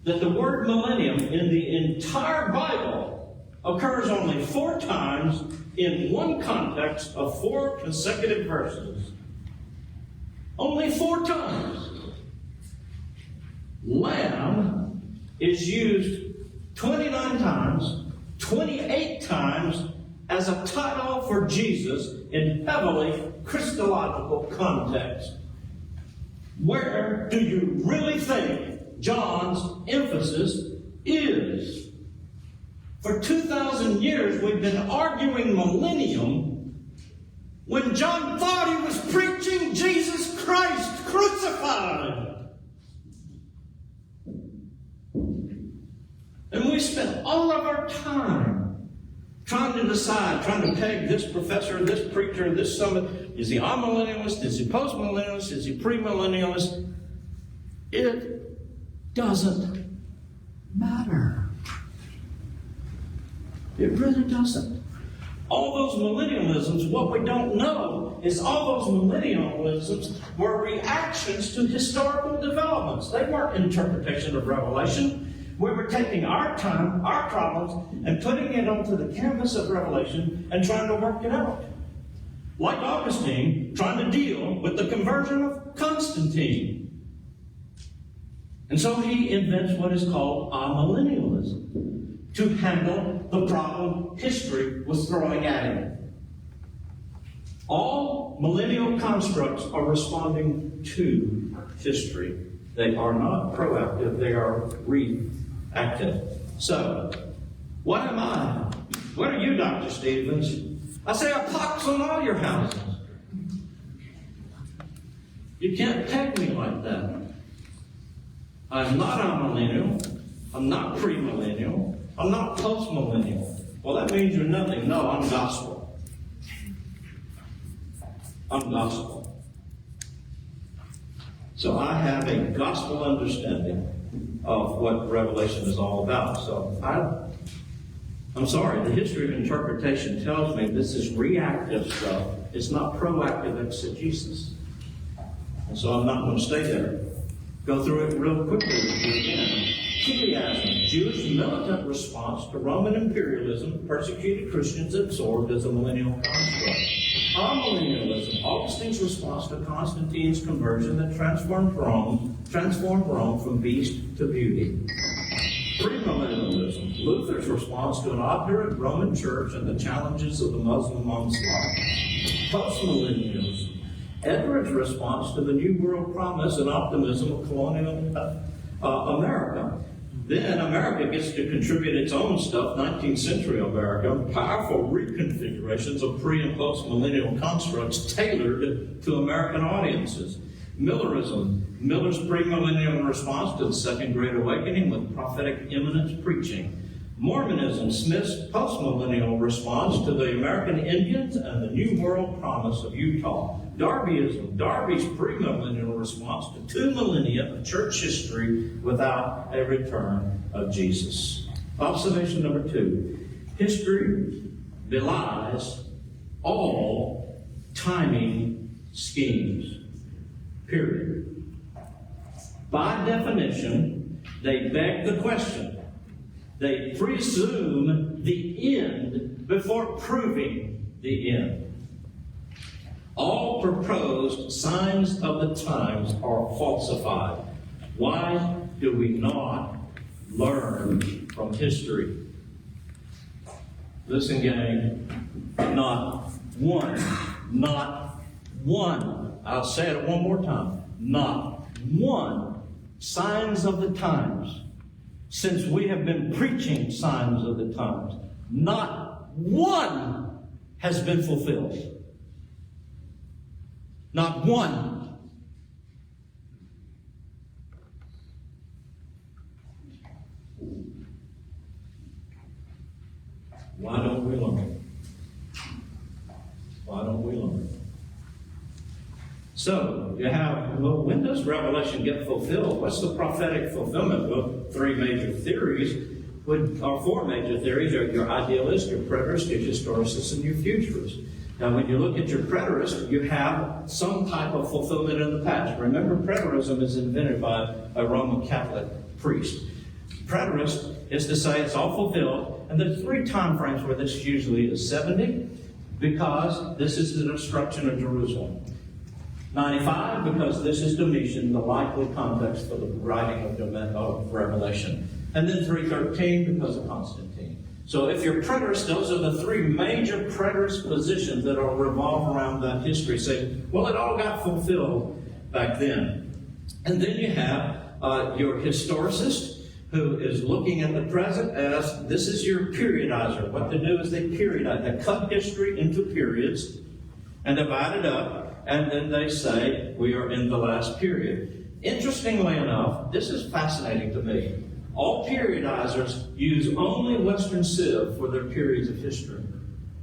that the word millennium in the entire Bible occurs only 4 times in one context of 4 consecutive verses. Only 4 times. Lamb is used 29 times, 28 times as a title for Jesus in heavily Christological context. Where do you really think John's emphasis is? For 2,000 years we've been arguing millennium when John thought he was preaching Jesus Christ crucified. And we we spend all of our time trying to decide, trying to peg this professor, this preacher, this summit. Is he amillennialist? Is he postmillennialist? Is he premillennialist? It doesn't matter. It really doesn't. All those millennialisms, what we don't know is all those millennialisms were reactions to historical developments. They weren't interpretation of Revelation. We were taking our time, our problems, and putting it onto the canvas of Revelation and trying to work it out. Like Augustine trying to deal with the conversion of Constantine. And so he invents what is called amillennialism to handle the problem history was throwing at him. All millennial constructs are responding to history. They are not proactive, they are reactive. So, what am I? What are you, Dr. Stevens? I say a pox on all your houses. You can't peg me like that. I'm not amillennial. I'm not premillennial. I'm not postmillennial. Well, that means you're nothing. No, I'm gospel. I'm gospel. So I have a gospel understanding of what Revelation is all about. So I'm sorry, the history of interpretation tells me this is reactive stuff. It's not proactive exegesis. And so I'm not going to stay there. Go through it real quickly if we can. Chiasm, Jewish militant response to Roman imperialism, persecuted Christians absorbed as a millennial construct. Amillennialism, Augustine's response to Constantine's conversion that transformed Rome from beast to beauty. Premillennialism, Luther's response to an obdurate Roman church and the challenges of the Muslim onslaught. Postmillennialism, Edward's response to the New World promise and optimism of colonial America. Then America gets to contribute its own stuff, 19th century America, powerful reconfigurations of pre- and post-millennial constructs tailored to American audiences. Millerism, Miller's premillennial response to the Second Great Awakening with prophetic imminence preaching. Mormonism, Smith's postmillennial response to the American Indians and the New World promise of Utah. Darbyism, Darby's premillennial response to 2 millennia of church history without a return of Jesus. Observation number 2. History belies all timing schemes. Period. By definition, they beg the question. They presume the end before proving the end. All proposed signs of the times are falsified. Why do we not learn from history? Listen, gang, not one, I'll say it one more time, not one signs of the times. Since we have been preaching signs of the times, not one has been fulfilled. Not one. Why don't we learn? Why don't we learn? So, you have, well, when does Revelation get fulfilled? What's the prophetic fulfillment? Well, 3 major theories, or 4 major theories, are your idealist, your preterist, your historicist, and your futurist. Now, when you look at your preterist, you have some type of fulfillment in the past. Remember, preterism is invented by a Roman Catholic priest. Preterist is to say it's all fulfilled, and there's 3 time frames where this usually is: 70, because this is the destruction of Jerusalem; 95, because this is Domitian, the likely context for the writing of Revelation; and then 313, because of Constantine. So if you're preterist, those are the 3 major preterist positions that will revolve around that history. Say, well, it all got fulfilled back then. And then you have your historicist, who is looking at the present as this is your periodizer. What they do is they periodize. They cut history into periods and divide it up, and then they say we are in the last period. Interestingly enough, this is fascinating to me. All periodizers use only Western Civ for their periods of history.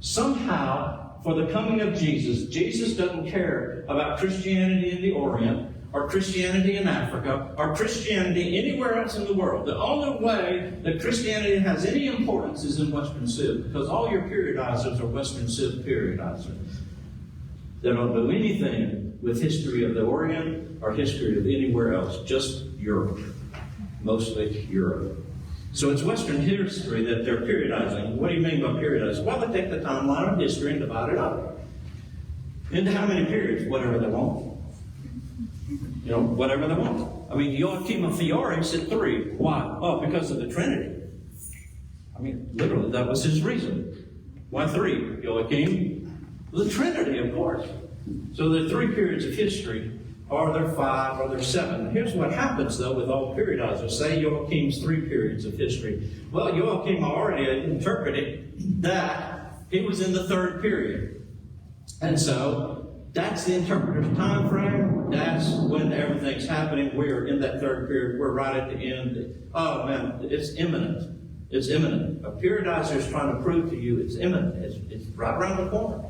Somehow, for the coming of Jesus, Jesus doesn't care about Christianity in the Orient, or Christianity in Africa, or Christianity anywhere else in the world. The only way that Christianity has any importance is in Western Civ, because all your periodizers are Western Civ periodizers. They don't do anything with history of the Orient or history of anywhere else, just Europe, mostly Europe. So it's Western history that they're periodizing. What do you mean by periodizing? Well, they take the timeline of history and divide it up into how many periods? Whatever they want. You know, whatever they want. I mean, Joachim of Fiore said 3. Why? Oh, because of the Trinity. I mean, literally, that was his reason. Why 3, Joachim? The Trinity, of course. So there are 3 periods of history, or there are 5, or there are 7. Here's what happens, though, with all periodizers. Say Joachim's 3 periods of history. Well, Joachim already interpreted that he was in the 3rd period. And so, that's the interpreter's time frame. That's when everything's happening. We're in that 3rd period. We're right at the end. Oh, man, it's imminent. It's imminent. A periodizer is trying to prove to you it's imminent. It's right around the corner.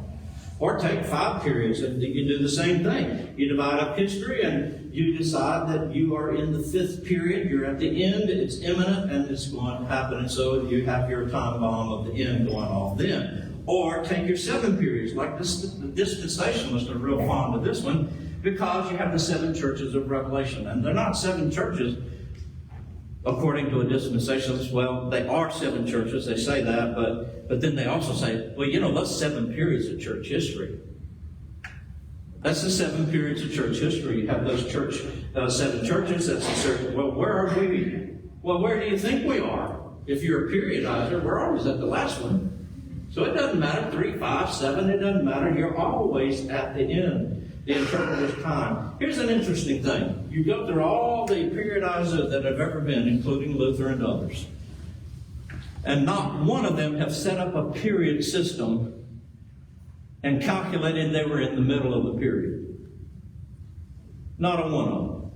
Or take 5 periods and you do the same thing. You divide up history and you decide that you are in the 5th period. You're at the end. It's imminent and it's going to happen. And so you have your time bomb of the end going off then. Or take your 7 periods, like the dispensationalists are real fond of this one, because you have the 7 churches of Revelation. And they're not 7 churches, according to a dispensationalist. Well, they are 7 churches, they say that, but then they also say, well, you know, that's 7 periods of church history. That's the 7 periods of church history. You have those 7 churches, that's the church. Well, where are we? Well, where do you think we are? If you're a periodizer, we're always at the last one. So it doesn't matter, 3, 5, 7, it doesn't matter. You're always at the end, the interpreter's time. Here's an interesting thing. You go through all the periodizers that have ever been, including Luther and others, and not one of them have set up a period system and calculated they were in the middle of the period. Not a one of them.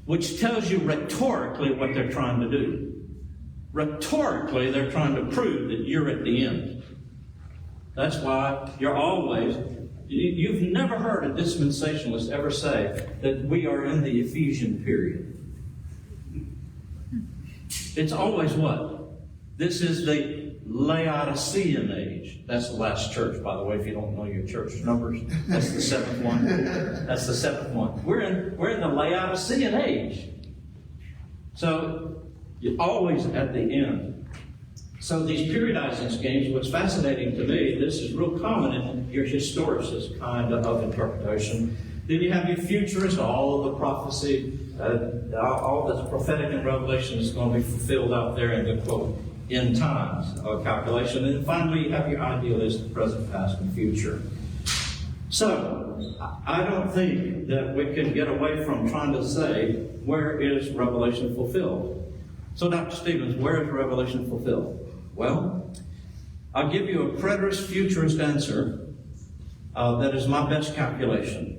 Which tells you rhetorically what they're trying to do. Rhetorically, they're trying to prove that you're at the end. That's why you're always, you've never heard a dispensationalist ever say that we are in the Ephesian period. It's always what? This is the Laodicean age. That's the last church, by the way, if you don't know your church numbers. That's the 7th one. That's the 7th one. We're in the Laodicean age. So you're always at the end. So these periodizing schemes, what's fascinating to me, this is real common in your historicist kind of interpretation. Then you have your futurist, all of the prophecy, all that's prophetic in Revelation is going to be fulfilled out there in the quote, end times calculation. And then finally you have your idealist, present, past, and future. So I don't think that we can get away from trying to say, where is Revelation fulfilled? So Dr. Stevens, where is Revelation fulfilled? Well, I'll give you a preterist futurist answer that is my best calculation.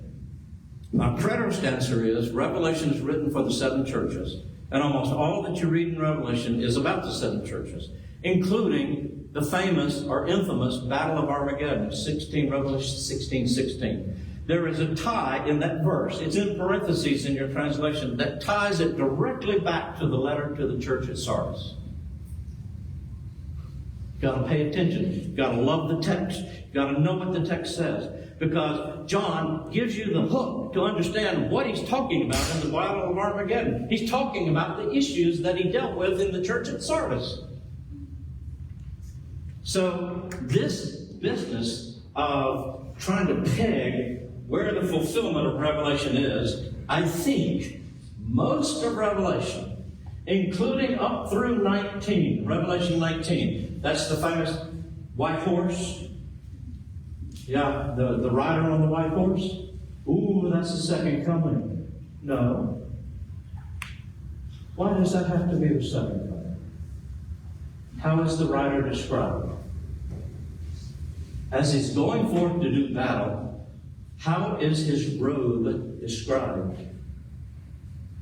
My preterist answer is Revelation is written for the 7 churches, and almost all that you read in Revelation is about the 7 churches, including the famous or infamous Battle of Armageddon, Revelation 16:16. There is a tie in that verse. It's in parentheses in your translation that ties it directly back to the letter to the church at Sardis. You've got to pay attention. You've got to love the text. You've got to know what the text says. Because John gives you the hook to understand what he's talking about in the Battle of Armageddon. He's talking about the issues that he dealt with in the church at Sardis. So this business of trying to peg where the fulfillment of Revelation is, I think most of Revelation, including up through 19, Revelation 19. That's the famous white horse. Yeah, the rider on the white horse. Ooh, that's the second coming. No. Why does that have to be the second coming? How is the rider described? As he's going forth to do battle, how is his robe described?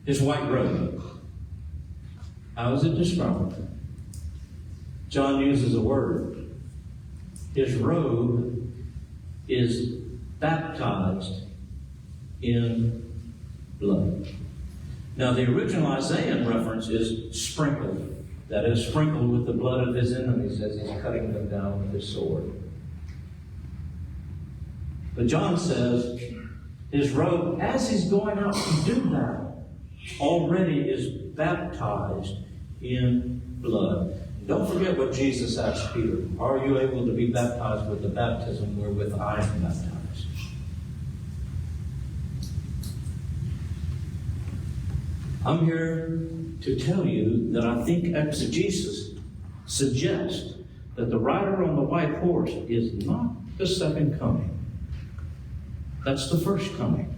His white robe. How is it described? John uses a word. His robe is baptized in blood. Now, the original Isaiah reference is sprinkled. That is, sprinkled with the blood of his enemies as he's cutting them down with his sword. But John says his robe, as he's going out to do that, already is baptized in blood. Don't forget what Jesus asked Peter. Are you able to be baptized with the baptism wherewith I am baptized? I'm here to tell you that I think exegesis suggests that the rider on the white horse is not the second coming. That's the first coming.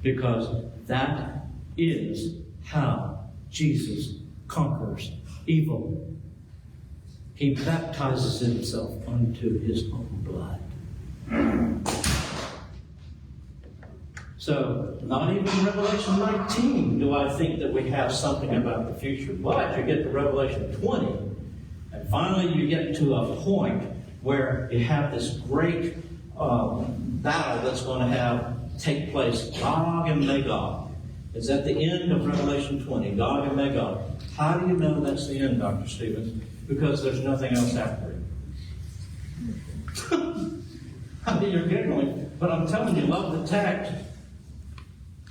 Because that is how Jesus conquers evil. He baptizes himself unto his own blood. So, not even in Revelation 19 do I think that we have something about the future. But you get to Revelation 20, and finally you get to a point where you have this great battle that's going to take place, Gog and Magog. It's at the end of Revelation 20, Gog and Magog. How do you know that's the end, Dr. Stevens? Because there's nothing else after it. I mean, you're giggling, but I'm telling you, love the text.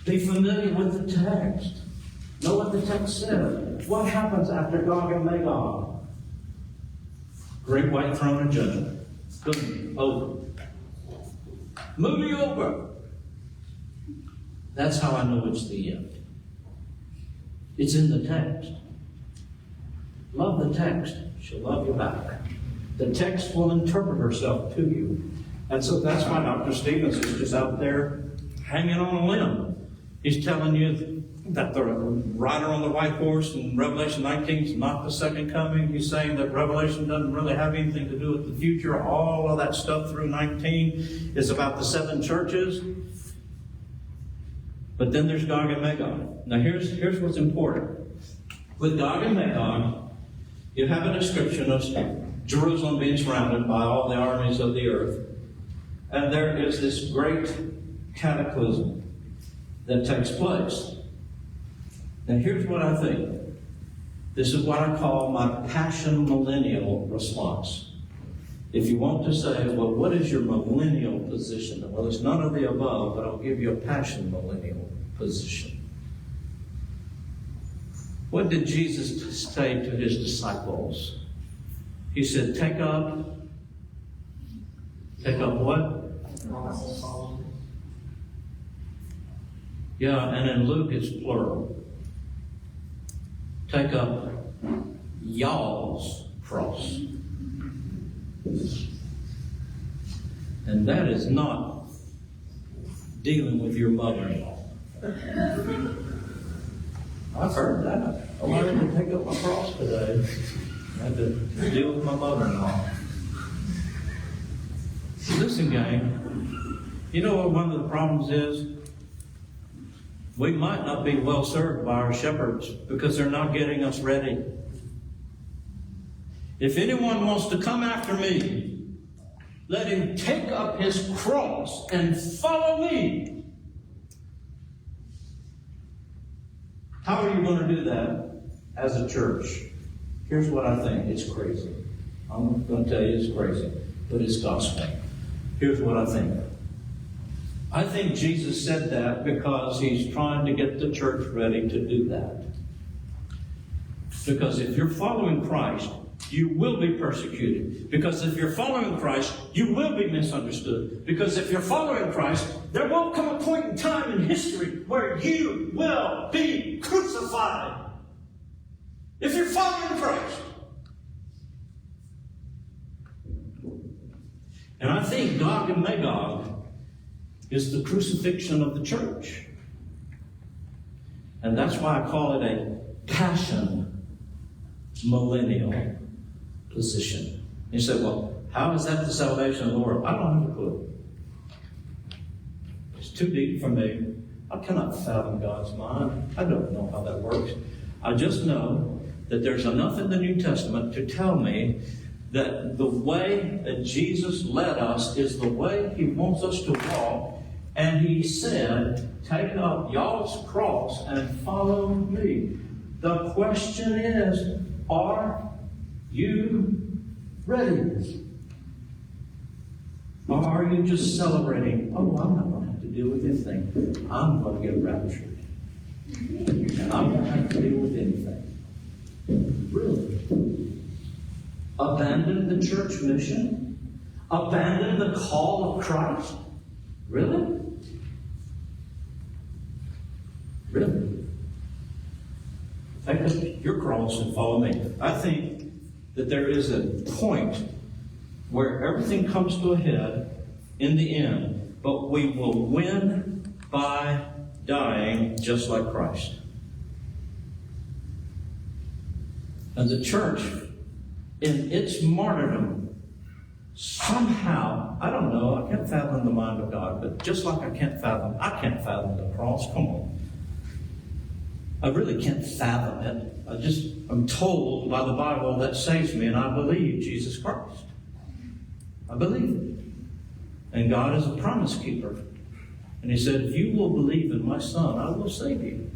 Be familiar with the text. Know what the text says. What happens after Gog and Magog? Great white throne of judgment. Boom, over. Movie over. That's how I know it's the end. It's in the text. Love the text. She'll love you back. The text will interpret herself to you. And so that's why Dr. Stevens is just out there hanging on a limb. He's telling you that the rider on the white horse in Revelation 19 is not the second coming. He's saying that Revelation doesn't really have anything to do with the future. All of that stuff through 19 is about the 7 churches. But then there's Gog and Magog. Now here's what's important. With Gog and Magog, you have a description of Jerusalem being surrounded by all the armies of the earth. And there is this great cataclysm that takes place. Now here's what I think. This is what I call my passion millennial response. If you want to say, well, what is your millennial position? Well, it's none of the above, but I'll give you a passion millennial position. What did Jesus say to his disciples? He said, take up what? Yeah, and in Luke it's plural. Take up y'all's cross. And that is not dealing with your mother-in-law. I've heard that. Oh, I had to take up my cross today. I had to deal with my mother-in-law. Listen, gang, you know what one of the problems is? We might not be well served by our shepherds because they're not getting us ready. If anyone wants to come after me, let him take up his cross and follow me. How are you going to do that as a church? Here's what I think. It's crazy. I'm going to tell you it's crazy, but it's gospel. Here's what I think. I think Jesus said that because he's trying to get the church ready to do that. Because if you're following Christ, you will be persecuted. Because if you're following Christ, you will be misunderstood. Because if you're following Christ, there will come a point in time in history where you will be crucified. If you're following Christ. And I think Gog and Magog is the crucifixion of the church. And that's why I call it a passion millennial position. You say, well, how is that the salvation of the world? I don't have a clue. It's too deep for me. I cannot fathom God's mind. I don't know how that works. I just know that there's enough in the New Testament to tell me that the way that Jesus led us is the way He wants us to walk. And He said, take up y'all's cross and follow me. The question is, are you ready? Or are you just celebrating, oh, I'm not going to have to deal with anything. I'm going to get raptured. And I won't have to deal with anything. Really? Abandon the church mission? Abandon the call of Christ? Really? Really? Take up your cross and follow me. I think that there is a point where everything comes to a head in the end, but we will win by dying just like Christ. And the church, in its martyrdom, somehow, I don't know, I can't fathom the mind of God, but just like I can't fathom the cross. Come on. I really can't fathom it. I'm told by the Bible that saves me, and I believe Jesus Christ. I believe it. And God is a promise keeper. And He said, if you will believe in my Son, I will save you.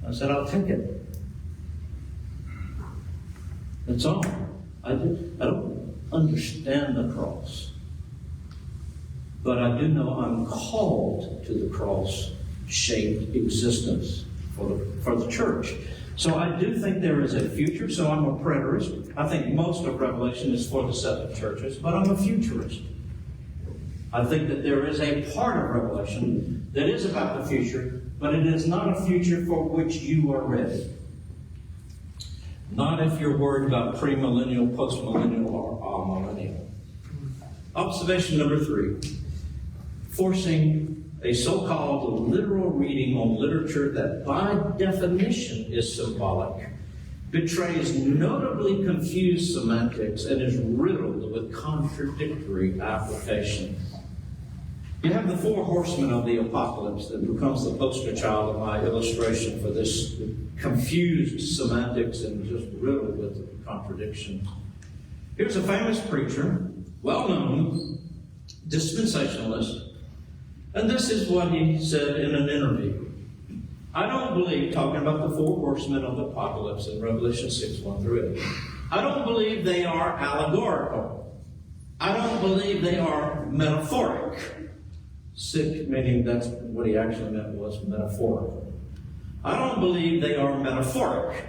I said, I'll take it. That's all. I don't understand the cross. But I do know I'm called to the cross-shaped existence for the church. So I do think there is a future, so I'm a preterist. I think most of Revelation is for the seven churches, but I'm a futurist. I think that there is a part of Revelation that is about the future, but it is not a future for which you are ready. Not if you're worried about premillennial, postmillennial, or amillennial. Observation number 3. Forcing a so-called literal reading on literature that by definition is symbolic, betrays notably confused semantics, and is riddled with contradictory applications. You have the 4 horsemen of the apocalypse that becomes the poster child of my illustration for this confused semantics and just riddled with contradiction. Here's a famous preacher, well-known, dispensationalist, and this is what he said in an interview. I don't believe, talking about the 4 horsemen of the apocalypse in Revelation 6, 1 through 8, I don't believe they are allegorical. I don't believe they are metaphoric. Sick, meaning that's what he actually meant was metaphorical. I don't believe they are metaphoric.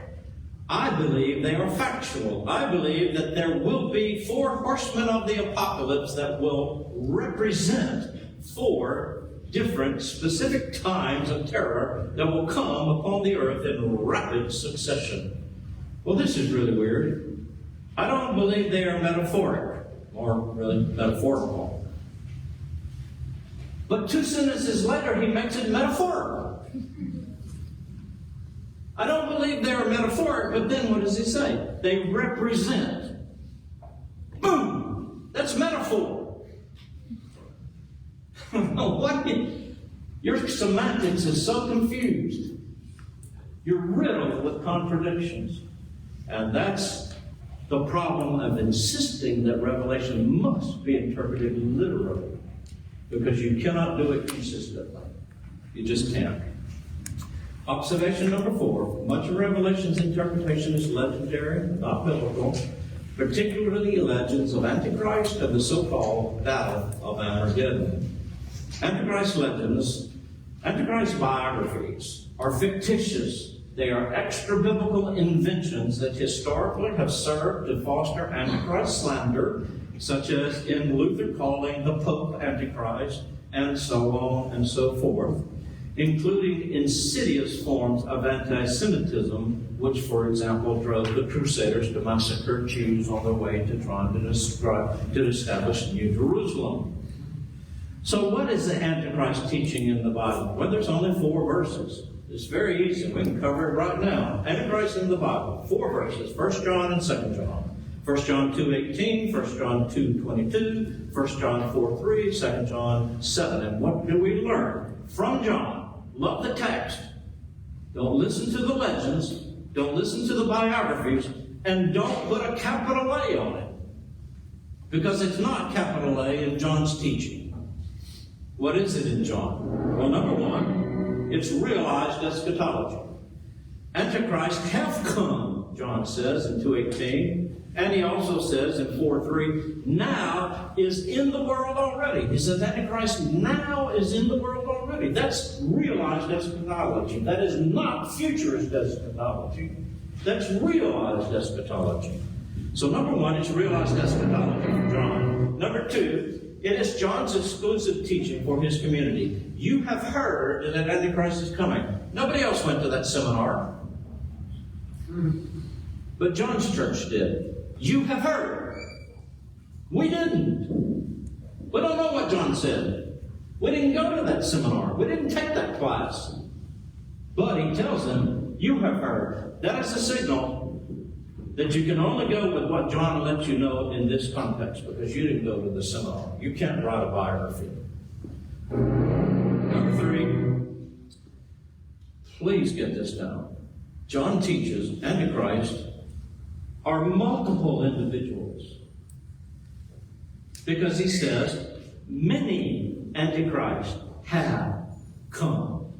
I believe they are factual. I believe that there will be 4 horsemen of the apocalypse that will represent 4 different specific times of terror that will come upon the earth in rapid succession. Well, this is really weird. I don't believe they are metaphoric, or really metaphorical. But 2 sentences later, he makes it metaphorical. I don't believe they are metaphoric, but then what does he say? They represent. Boom! That's metaphor. What? Your semantics is so confused. You're riddled with contradictions. And that's the problem of insisting that Revelation must be interpreted literally. Because you cannot do it consistently. You just can't. Observation number 4. Much of Revelation's interpretation is legendary, not biblical, particularly legends of Antichrist and the so-called Battle of Armageddon. Antichrist legends, Antichrist biographies are fictitious. They are extra-biblical inventions that historically have served to foster Antichrist slander, such as in Luther calling the Pope Antichrist, and so on and so forth, including insidious forms of anti-Semitism, which, for example, drove the Crusaders to massacre Jews on their way to trying to establish New Jerusalem. So what is the Antichrist teaching in the Bible? Well, there's only 4 verses. It's very easy. We can cover it right now. Antichrist in the Bible, 4 verses, 1 John and 2 John. 1 John 2:18, 1 John 2:22, 1 John 4:3, 2 John 7. And what do we learn from John? Love the text. Don't listen to the legends. Don't listen to the biographies, and don't put a capital A on it. Because it's not capital A in John's teaching. What is it in John? Well, number one, it's realized eschatology. Antichrist have come, John says in 2:18, and he also says in 4:3, now is in the world already. He says Antichrist now is in the world already. That's realized eschatology. That is not futurist eschatology. That's realized eschatology. So number one, it's realized eschatology for John. Number two, it is John's exclusive teaching for his community. You have heard that Antichrist is coming. Nobody else went to that seminar. But John's church did. You have heard. We didn't. We don't know what John said. We didn't go to that seminar. We didn't take that class. But he tells them, you have heard. That is a signal that you can only go with what John lets you know in this context, because you didn't go to the seminar. You can't write a biography. Number three, please get this down. John teaches Antichrist are multiple individuals, because he says many Antichrists have come.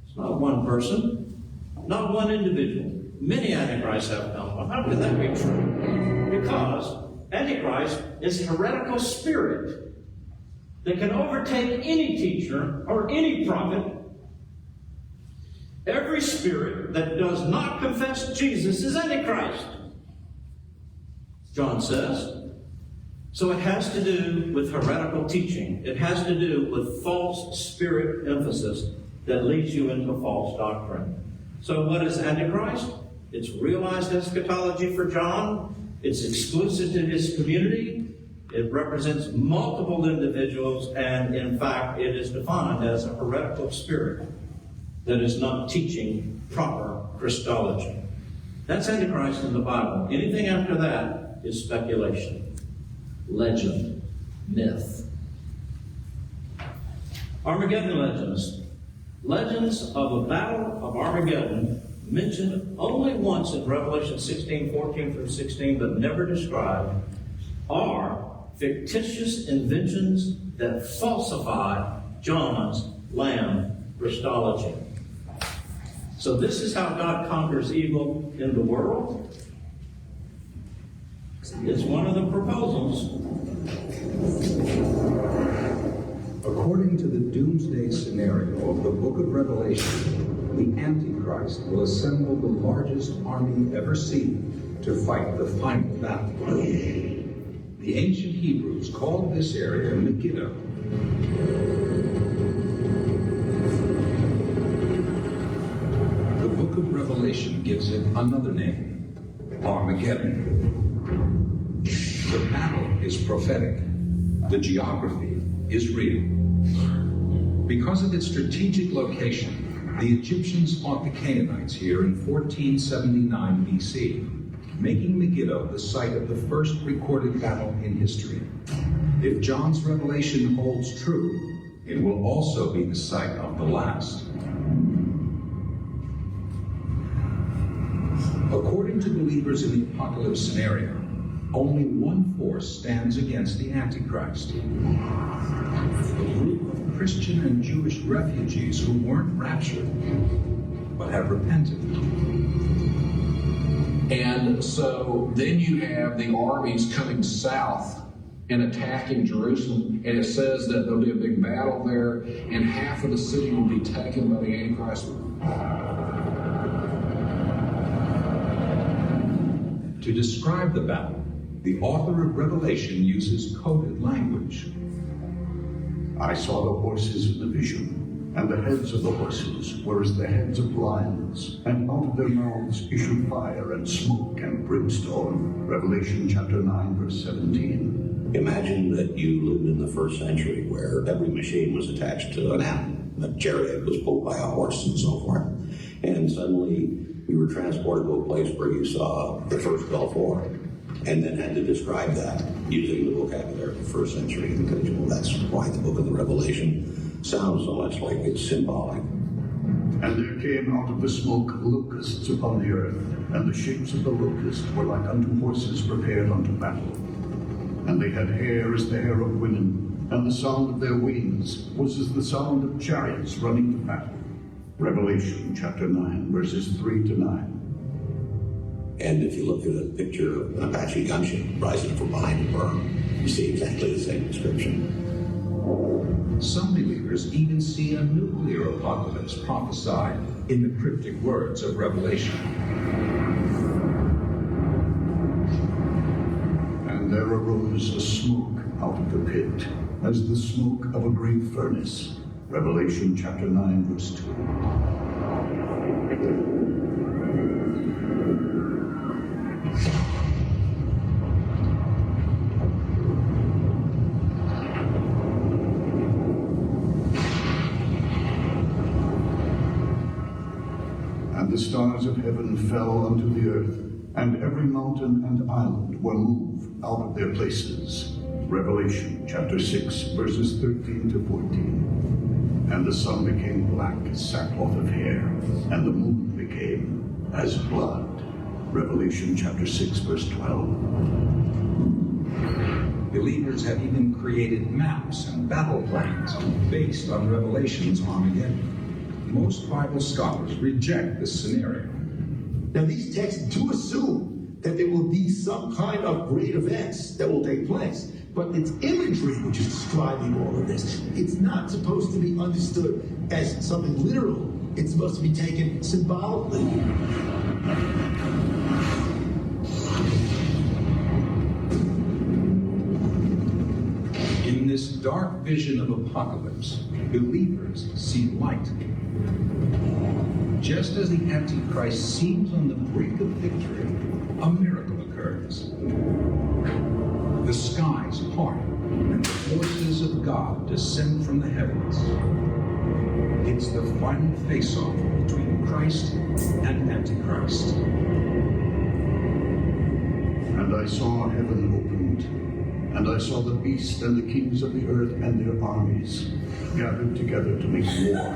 It's not one person, not one individual. Many Antichrists have come. Well, how could that be true? Because Antichrist is a heretical spirit that can overtake any teacher or any prophet. Every spirit that does not confess Jesus is Antichrist, John says. So it has to do with heretical teaching. It has to do with false spirit emphasis that leads you into false doctrine. So what is Antichrist? It's realized eschatology for John. It's exclusive to his community. It represents multiple individuals, and in fact, it is defined as a heretical spirit that is not teaching proper Christology. That's Antichrist in the Bible. Anything after that is speculation, legend, myth. Armageddon legends. Legends of a battle of Armageddon, mentioned only once in Revelation 16:14-16, but never described, are fictitious inventions that falsify John's Lamb Christology. So this is how God conquers evil in the world. It's one of the proposals. According to the doomsday scenario of the book of Revelation, the Antichrist will assemble the largest army ever seen to fight the final battle. The ancient Hebrews called this area Megiddo. The book of Revelation gives it another name, Armageddon. The battle is prophetic. The geography is real. Because of its strategic location, the Egyptians fought the Canaanites here in 1479 BC, making Megiddo the site of the first recorded battle in history. If John's revelation holds true, it will also be the site of the last. According to believers in the apocalypse scenario, only one force stands against the Antichrist. A group of Christian and Jewish refugees who weren't raptured, but have repented. And so then you have the armies coming south and attacking Jerusalem, and it says that there'll be a big battle there, and half of the city will be taken by the Antichrist. To describe the battle, the author of Revelation uses coded language. I saw the horses in the vision, and the heads of the horses were as the heads of lions, and out of their mouths issued fire and smoke and brimstone. Revelation chapter 9, verse 17. Imagine that you lived in the first century where every machine was attached to an animal. A chariot was pulled by a horse and so forth. And suddenly you were transported to a place where you saw the first Gulf War, and then had to describe that using the vocabulary of the first century. Because, well, that's why the book of the Revelation sounds so much like it's symbolic. And there came out of the smoke locusts upon the earth, and the shapes of the locusts were like unto horses prepared unto battle. And they had hair as the hair of women, and the sound of their wings was as the sound of chariots running to battle. Revelation chapter 9, verses 3 to 9. And if you look at a picture of an Apache gunship rising from behind a berm, you see exactly the same description. Some believers even see a nuclear apocalypse prophesied in the cryptic words of Revelation. And there arose a smoke out of the pit, as the smoke of a great furnace. Revelation chapter 9, verse 2. And the stars of heaven fell unto the earth, and every mountain and island were moved out of their places. Revelation chapter 6, verses 13 to 14. And the sun became black as sackcloth of hair, and the moon became as blood. Revelation chapter 6, verse 12. Believers have even created maps and battle plans based on Revelation's Armageddon. Most Bible scholars reject this scenario. Now, these texts do assume that there will be some kind of great events that will take place, but it's imagery which is describing all of this. It's not supposed to be understood as something literal. It's supposed to be taken symbolically. In this dark vision of apocalypse, believers see light. Just as the Antichrist seems on the brink of victory, a miracle occurs. The skies part, and the forces of God descend from the heavens. It's the final face-off between Christ and Antichrist. And I saw heaven opened, and I saw the beast and the kings of the earth and their armies gathered together to make war.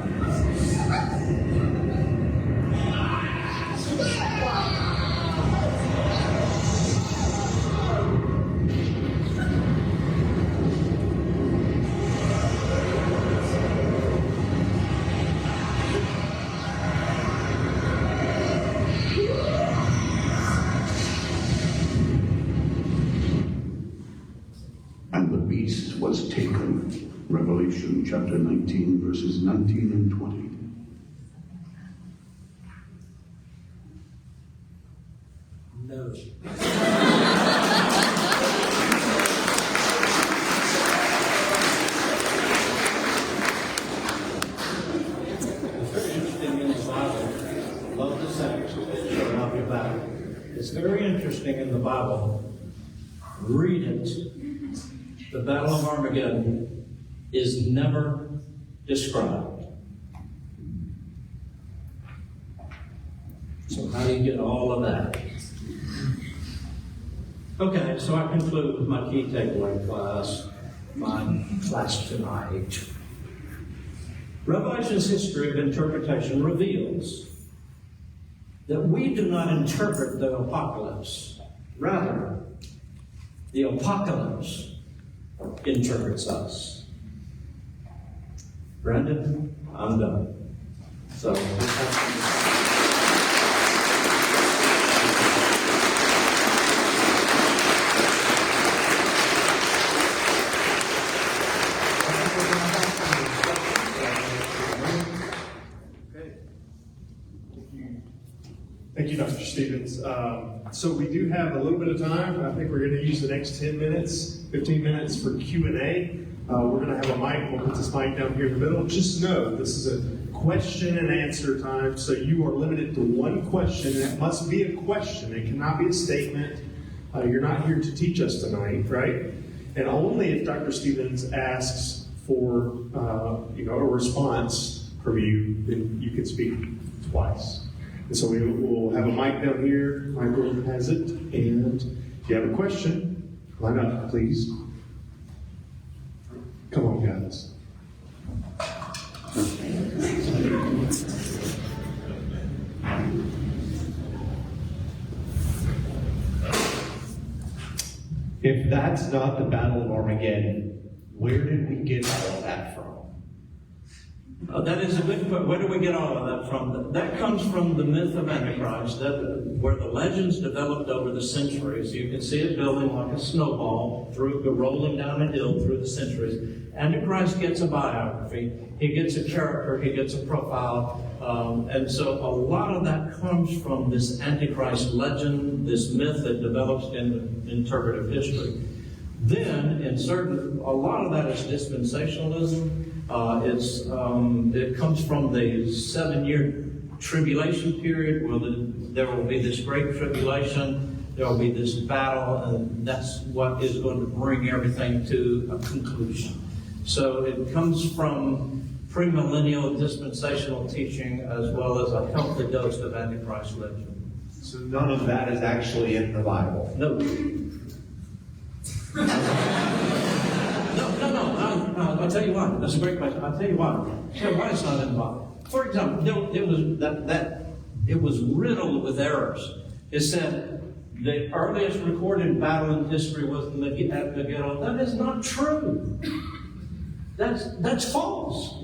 And the beast was taken. Revelation chapter 19, verses 19 and 20. No. Love the sex, so help you back. It's very interesting in the Bible. Read it. The Battle of Armageddon is never described. So how do you get all of that? Okay, so I conclude with my key takeaway class tonight. Revelation's history of interpretation reveals that we do not interpret the apocalypse. Rather, the apocalypse interprets us. Brandon, I'm done. So, Thank you, Dr. Stevens. So we do have a little bit of time. I think we're going to use the next 10 minutes, 15 minutes for Q&A. We're going to have a mic. We'll put this mic down here in the middle. Just know this is a question and answer time, so you are limited to one question, and it must be a question. It cannot be a statement. You're not here to teach us tonight, right? And only if Dr. Stevens asks for a response from you, then you can speak twice. And so we will have a mic down here. Michael has it. And if you have a question, line up, please. Come on, guys. If that's not the Battle of Armageddon, where did we get all of that from? That is a good question. Where do we get all of that from? That comes from the myth of Antichrist, where the legends developed over the centuries. You can see it building like a snowball, rolling down a hill through the centuries. Antichrist gets a biography, he gets a character, he gets a profile, and so a lot of that comes from this Antichrist legend, this myth that develops in interpretive history. Then, a lot of that is dispensationalism. It comes from the 7-year tribulation period where there will be this great tribulation, there will be this battle, and that's what is going to bring everything to a conclusion. So it comes from premillennial dispensational teaching as well as a healthy dose of Antichrist legend. So none of that is actually in the Bible. No. No, I'll tell you why. That's a great question. I'll tell you why. Tell you why it's not in the Bible. For example, it was riddled with errors. It said the earliest recorded battle in history was at Megiddo. That is not true. That's false.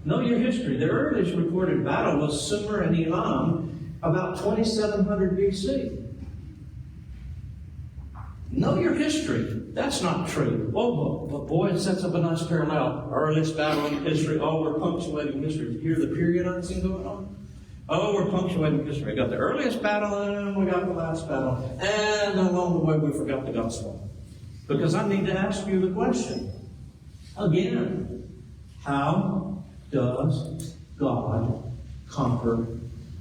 Know your history. The earliest recorded battle was Sumer and Elam about 2700 BC. Know your history. That's not true. Oh, but boy, it sets up a nice parallel. Earliest battle in history. Oh, we're punctuating history. You hear the periodizing going on? Oh, we're punctuating history. We got the earliest battle and we got the last battle. And along the way, we forgot the gospel. Because I need to ask you the question. Again, how does God conquer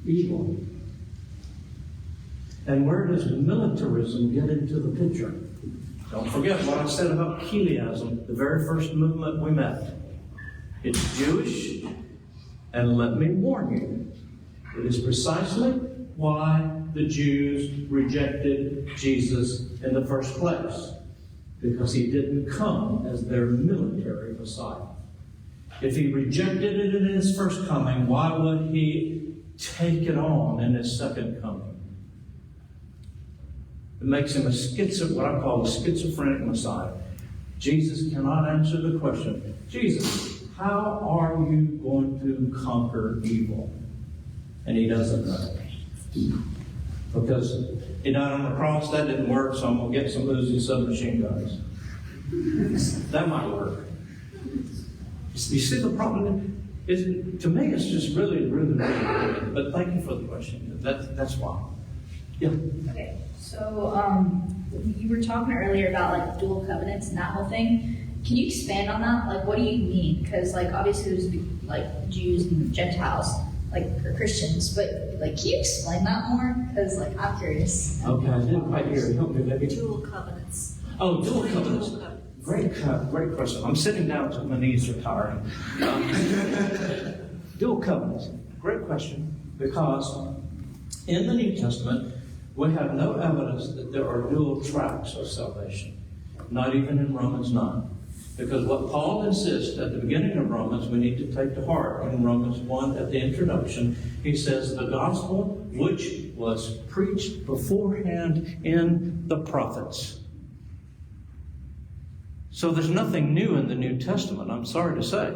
evil? And where does militarism get into the picture? Don't forget what I said about Chiliasm, the very first movement we met. It's Jewish, and let me warn you, it is precisely why the Jews rejected Jesus in the first place. Because he didn't come as their military Messiah. If he rejected it in his first coming, why would he take it on in his second coming? It makes him what I call a schizophrenic Messiah. Jesus cannot answer the question, Jesus, how are you going to conquer evil? And he doesn't know. Because he died on the cross, that didn't work, so I'm going to get some Uzi submachine guns. That might work. You see the problem? To me, it's just really, really, really good. But thank you for the question. That's why. Yeah. Okay, so you were talking earlier about like dual covenants and that whole thing. Can you expand on that? Like, what do you mean? Because like obviously there's like Jews and Gentiles, like or Christians, but like can you explain that more? Because like I'm curious. Okay, I didn't quite hear it. Help me, maybe. Dual covenants. Oh, dual covenants. Great question. I'm sitting down because my knees are tired. Dual covenants. Great question. Because in the New Testament, we have no evidence that there are dual tracks of salvation. Not even in Romans 9. Because what Paul insists at the beginning of Romans, we need to take to heart. In Romans 1, at the introduction, he says, the gospel which was preached beforehand in the prophets. So there's nothing new in the New Testament, I'm sorry to say,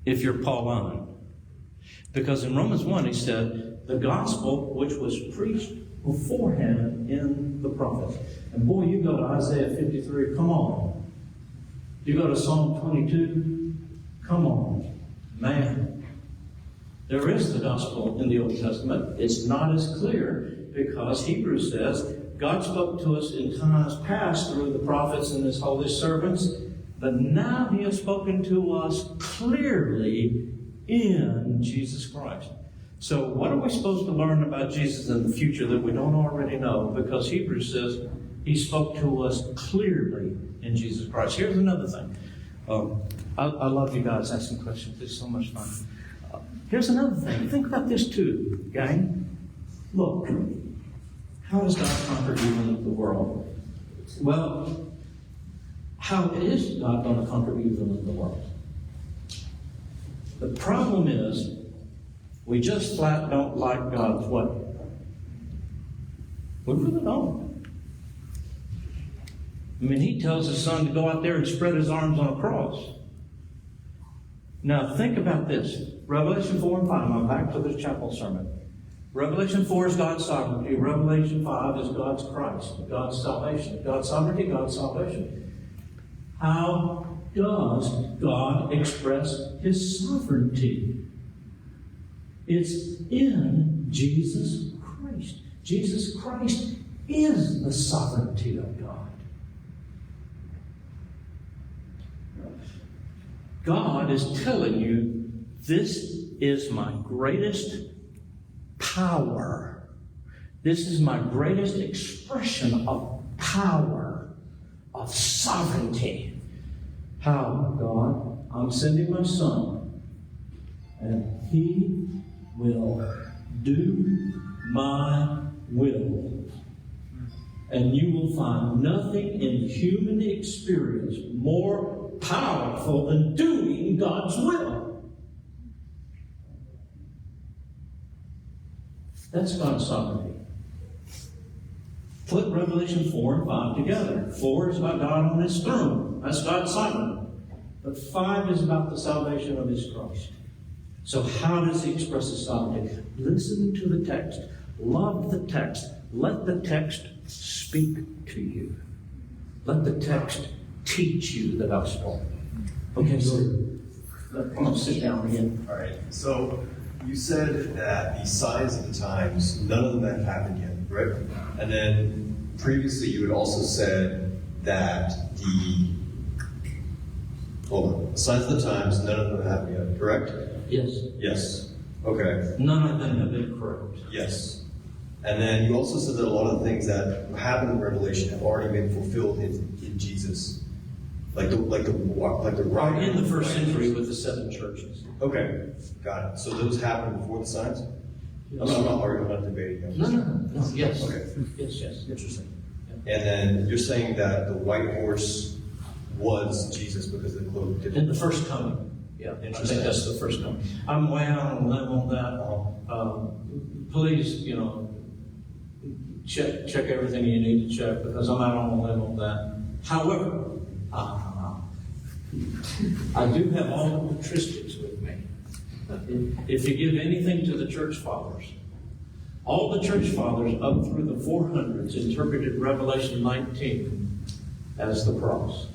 if you're Pauline. Because in Romans 1, he said, the gospel which was preached beforehand in the prophets. And boy, you go to Isaiah 53, come on. You go to Psalm 22, come on. Man, there is the gospel in the Old Testament. It's not as clear because Hebrews says, God spoke to us in times past through the prophets and his holy servants, but now he has spoken to us clearly in Jesus Christ. So what are we supposed to learn about Jesus in the future that we don't already know? Because Hebrews says he spoke to us clearly in Jesus Christ. Here's another thing. I love you guys asking questions. It's so much fun. Here's another thing. Think about this too, gang. Look, how does God conquer evil in the world? Well, how is God going to conquer evil in the world? The problem is, we just flat don't like God's way. We really don't. I mean, he tells his son to go out there and spread his arms on a cross. Now, think about this. Revelation 4 and 5. I'm back to this chapel sermon. Revelation 4 is God's sovereignty. Revelation 5 is God's Christ, God's salvation. God's sovereignty, God's salvation. How does God express his sovereignty? It's in Jesus Christ. Jesus Christ is the sovereignty of God. God is telling you, this is my greatest power. This is my greatest expression of power, of sovereignty. How, God? I'm sending my son, and he will do my will. And you will find nothing in human experience more powerful than doing God's will. That's God's sovereignty. Put Revelation 4 and 5 together. 4 is about God on his throne. That's God's sovereignty. But 5 is about the salvation of his Christ. So how does he express his sovereignty? Listen to the text. Love the text. Let the text speak to you. Let the text teach you the gospel. Okay, so I'm going to sit down again. All right. So you said that the signs of the times, none of them have happened yet, right? And then previously you had also said that the signs of the times, none of them have happened yet, correct? Yes. Yes. Okay. None of them have been correct. Yes. And then you also said that a lot of the things that happen in Revelation have already been fulfilled in Jesus, like the Are in the first century with the 7 churches. Okay, got it. So those happened before the signs? I'm not arguing, I'm not debating. No. Yes. Okay. Yes. Interesting. And then you're saying that the white horse was Jesus because of the cloak. In the first coming. Yeah, I think that's the first coming. I'm way out on a limb on that. Please, check everything you need to check because I'm out on a limb on that. However, I do have all the patristics with me. If you give anything to the church fathers, all the church fathers up through the 400s interpreted Revelation 19 as the cross.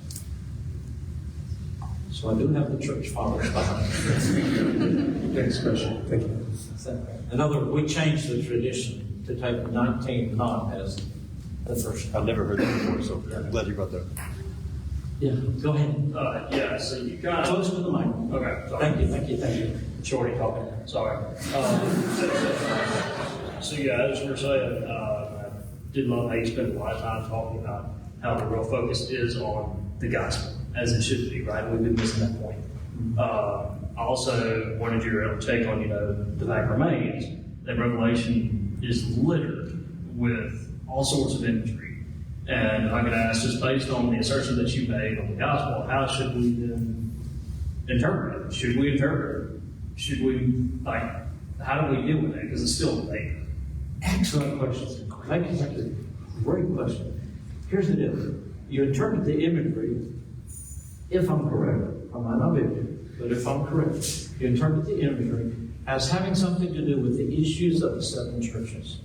So I do have the church fathers behind me. Next question. Thank you. In other words, we changed the tradition to take 19 not as the first. I've never heard that before, so I'm glad you brought that. Yeah, go ahead. Yeah, so you got Close to the mic. Okay, sorry. Thank you. Shorty talking. Sorry. So yeah, as we're saying, I did love how you spent a lot of time talking about how the real focus is on the gospel, as it should be, right? We've been missing that point. I also wanted your take on, the fact remains that Revelation is littered with all sorts of imagery. And I'm going to ask, just based on the assertion that you made on the gospel, how should we then interpret it? Should we interpret it? Should we, how do we deal with it? Because it's still there. Excellent question. Thank you. Great question. Here's the deal. You interpret the imagery, if I'm correct, I might not be, but if I'm correct, you interpret the imagery as having something to do with the issues of the 7 churches.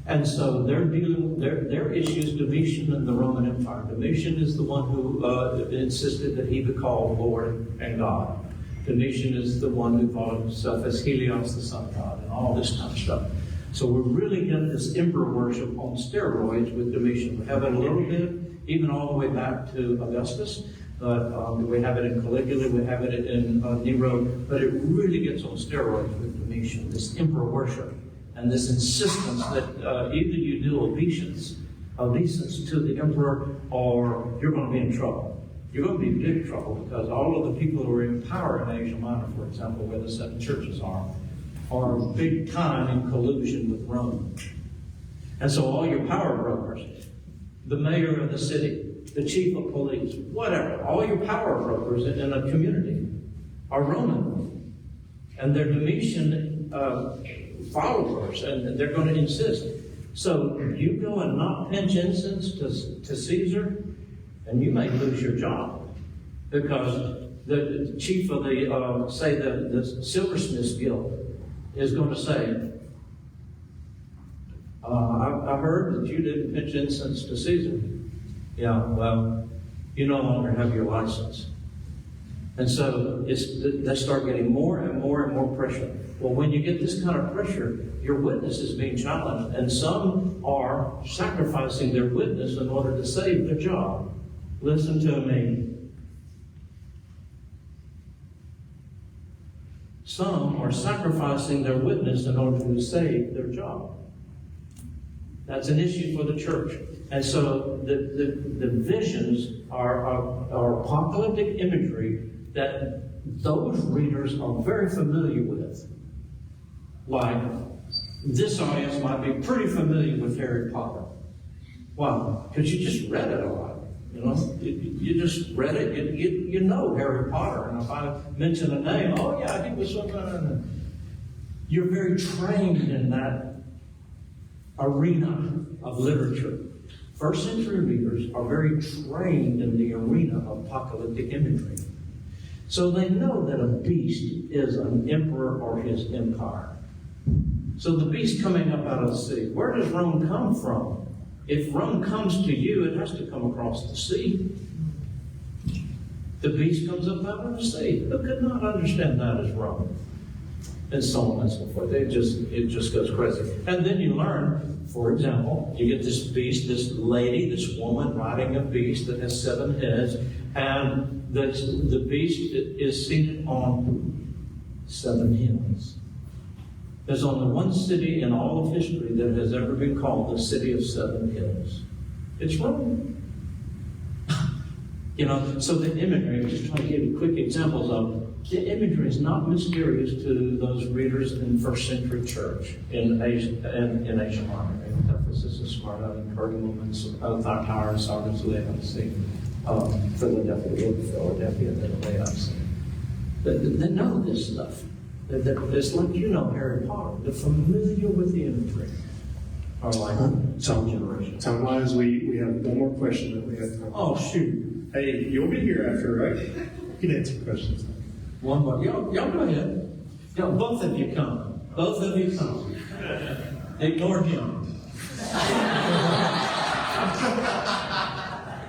And so they're dealing with their issues, Domitian and the Roman Empire. Domitian is the one who insisted that he be called Lord and God. Domitian is the one who thought of himself as Helios, the Son of God, and all this kind of stuff. So we're really getting this emperor worship on steroids with Domitian. We have it a little bit, even all the way back to Augustus. But we have it in Caligula, we have it in Nero, but it really gets on steroids with Domitian, this emperor worship. And this insistence that either you do obeisance to the emperor, or you're going to be in trouble. You're going to be in big trouble because all of the people who are in power in Asia Minor, for example, where the 7 churches are big time in collusion with Rome. And so all your power brokers, the mayor of the city, the chief of police, whatever, all your power brokers in a community are Roman. And they're Domitian followers, and they're going to insist. So you go and not pinch incense to Caesar, And you may lose your job because the chief of the, say, the Silversmiths Guild is going to say, I heard that you didn't pitch incense to Caesar. Yeah, well, you no longer have your license. And so they start getting more and more and more pressure. Well, when you get this kind of pressure, your witness is being challenged, and some are sacrificing their witness in order to save their job. Listen to me. Some are sacrificing their witness in order to save their job. That's an issue for the church. And so the visions are apocalyptic imagery that those readers are very familiar with. Like, this audience might be pretty familiar with Harry Potter. Why? Because you just read it a lot. You know, you just read it. You know Harry Potter. And if I mention a name, oh yeah, he was so. You're very trained in that arena of literature. First century readers are very trained in the arena of apocalyptic imagery. So they know that a beast is an emperor or his empire. So the beast coming up out of the sea, where does Rome come from? If Rome comes to you, it has to come across the sea. The beast comes up out of the sea. Who could not understand that as Rome? And so on and so forth. It just goes crazy. And then you learn, for example, you get this beast, this lady, this woman riding a beast that has 7 heads, and the beast is seated on 7 hills. There's only one city in all of history that has ever been called the city of 7 hills. It's Rome. You know, so the imagery, I'm just trying to give you quick examples of, the imagery is not mysterious to those readers in first century church in Asia Minor, in Ephesus and Smyrna and Pergamum and Thyatira and Sardis, Laodicea, Philadelphia, and Laodicea. They know this stuff. It's like you know Harry Potter. They're familiar with the imagery. Or like some generation. Time-wise, we have one more question that we have time. Oh, shoot. Hey, you'll be here after, right? You can answer questions. One more. Y'all go ahead. Y'all, both of you come. Both of you come. Ignore him.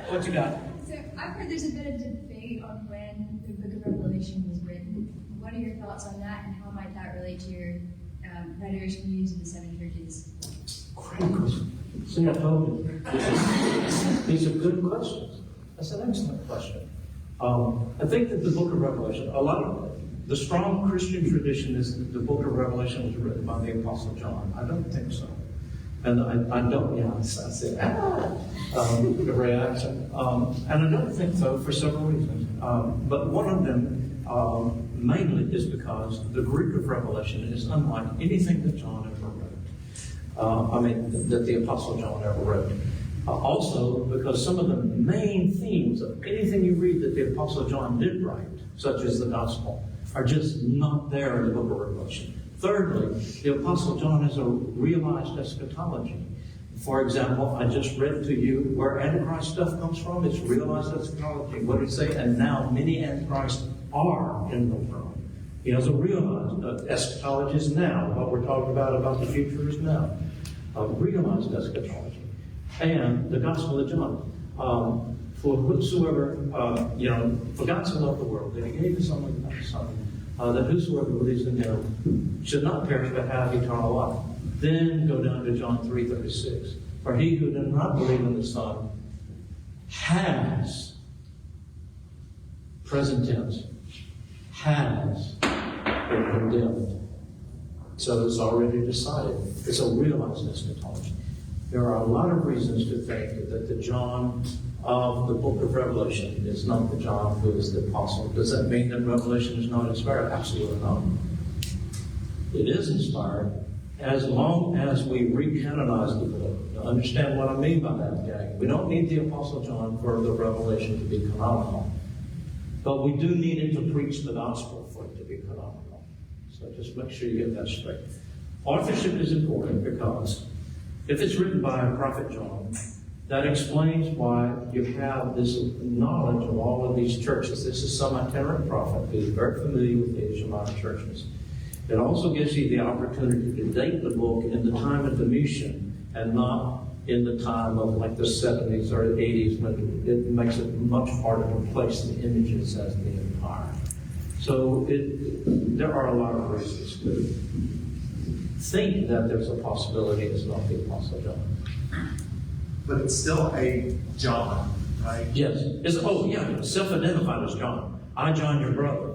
What you got? So I've heard there's a bit of debate on when the book of Revelation was written. What are your thoughts on that, and how might that relate to your rhetoric used in the 7 churches? Great question. See, I told you. These are good questions. That's an excellent question. I think that the book of Revelation, a lot of the strong Christian tradition is that the book of Revelation was written by the Apostle John. I don't think so. And I don't, I said, the reaction. And I don't think so for several reasons. But one of them mainly is because the Greek of Revelation is unlike anything that John ever wrote. That the Apostle John ever wrote. Also, because some of the main themes of anything you read that the Apostle John did write, such as the Gospel, are just not there in the book of Revelation. Thirdly, the Apostle John has a realized eschatology. For example, I just read to you where Antichrist stuff comes from. It's realized eschatology. What did it say? And now many Antichrists are in the world. He has a realized eschatology is now. What we're talking about the future is now. A realized eschatology. And the Gospel of John. For whosoever, for God so loved the world that he gave his only Son, that whosoever believes in him should not perish but have eternal life. Then go down to John 3:36. For he who does not believe in the Son has, present tense, has been condemned. So it's already decided. It's a realized eschatology. There are a lot of reasons to think that the John of the book of Revelation is not the John who is the apostle. Does that mean that Revelation is not inspired? Absolutely not. It is inspired as long as we recanonize the book. Now understand what I mean by that, gang. We don't need the Apostle John for the Revelation to be canonical. But we do need it to preach the gospel for it to be canonical. So just make sure you get that straight. Authorship is important because if it's written by a prophet John, That explains why you have this knowledge of all of these churches. This is some itinerant prophet who's very familiar with the Asian Minor churches. It also gives you the opportunity to date the book in the time of Domitian and not in the time of like the 70s or the 80s, when it makes it much harder to place the images as the empire. So there are a lot of reasons to think that there's a possibility it's not the Apostle John. But it's still a John, right? Yes. Self-identified as John. I, John, your brother.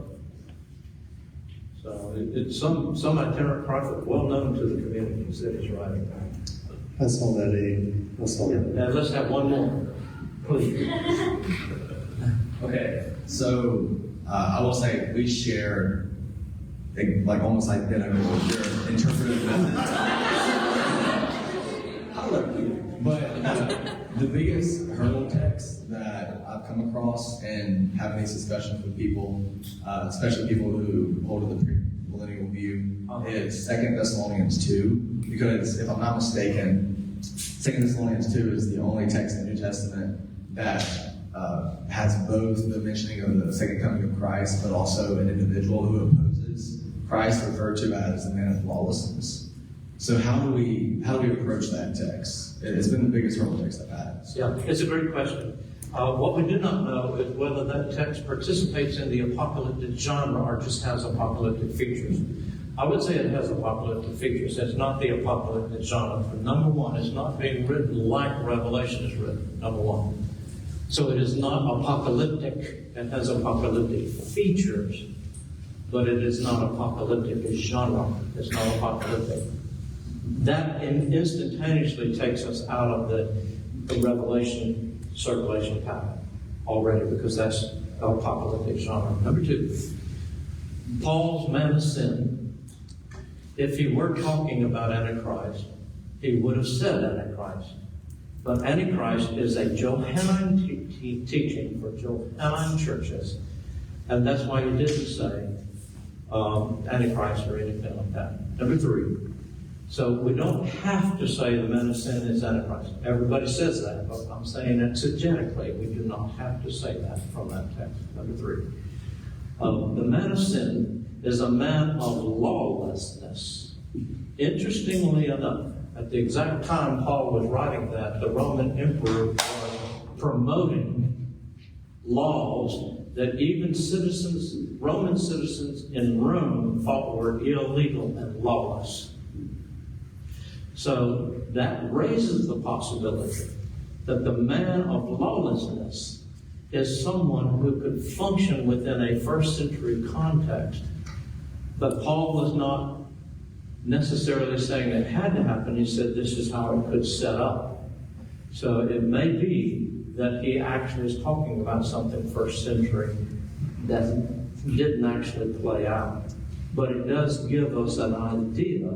So it's some itinerant prophet well known to the communities that he's writing. That's all that That's all that. Now let's have one more, please. Okay, so I will say we share like almost identical your interpretive methods. I love you. But the biggest hurdle text that I've come across in having these discussions with people, especially people who hold to the pre-millennial view, is 2 Thessalonians 2. Because if I'm not mistaken, 2 Thessalonians 2 is the only text in the New Testament that has both the mentioning of the second coming of Christ, but also an individual who opposes Christ, referred to as the man of lawlessness. So how do we approach that text? It's been the biggest hurdle text I've had. Yeah, it's a great question. What we do not know is whether that text participates in the apocalyptic genre or just has apocalyptic features. I would say it has apocalyptic features. It's not the apocalyptic genre. For number one, it's not being written like Revelation is written, number one. So it is not apocalyptic. It has apocalyptic features, but it is not apocalyptic as genre. It's not apocalyptic. That instantaneously takes us out of the Revelation circulation pattern already, because that's apocalyptic genre. Number two, Paul's man of sin. If he were talking about Antichrist, he would have said Antichrist. But Antichrist is a Johannine teaching for Johannine churches. And that's why he didn't say Antichrist or anything like that. Number three, so we don't have to say the man of sin is Antichrist. Everybody says that, but I'm saying exegetically, we do not have to say that from that text. Number three, the man of sin is a man of lawlessness. Interestingly enough, at the exact time Paul was writing that, the Roman emperor was promoting laws that even Roman citizens in Rome thought were illegal and lawless. So that raises the possibility that the man of lawlessness is someone who could function within a first century context. But Paul was not necessarily saying it had to happen. He said this is how it could set up. So it may be that he actually is talking about something first century that didn't actually play out. But it does give us an idea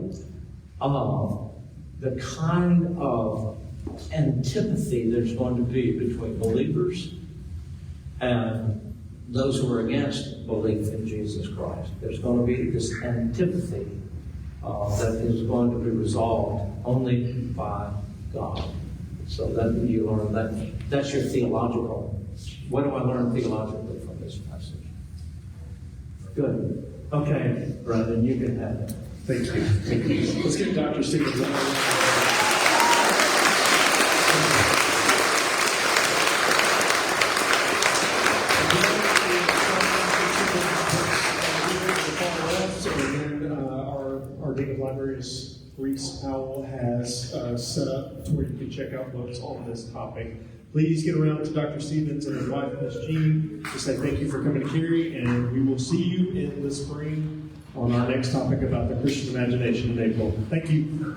of the kind of antipathy there's going to be between believers and those who are against belief in Jesus Christ. There's going to be this antipathy that is going to be resolved only by God. So that you learn that. That's your theological. What do I learn theologically from this passage? Good. Okay, Brandon, you can have it. Thank you. Thank you. Let's get Dr. Stevens on. Our Dean of Libraries, Reese Powell, has set up to where you can check out books on this topic. Please get around to Dr. Stevens and his wife, Ms. Jean, to say thank you for coming to Cary, and we will see you in the spring on our next topic about the Christian imagination in April. Thank you.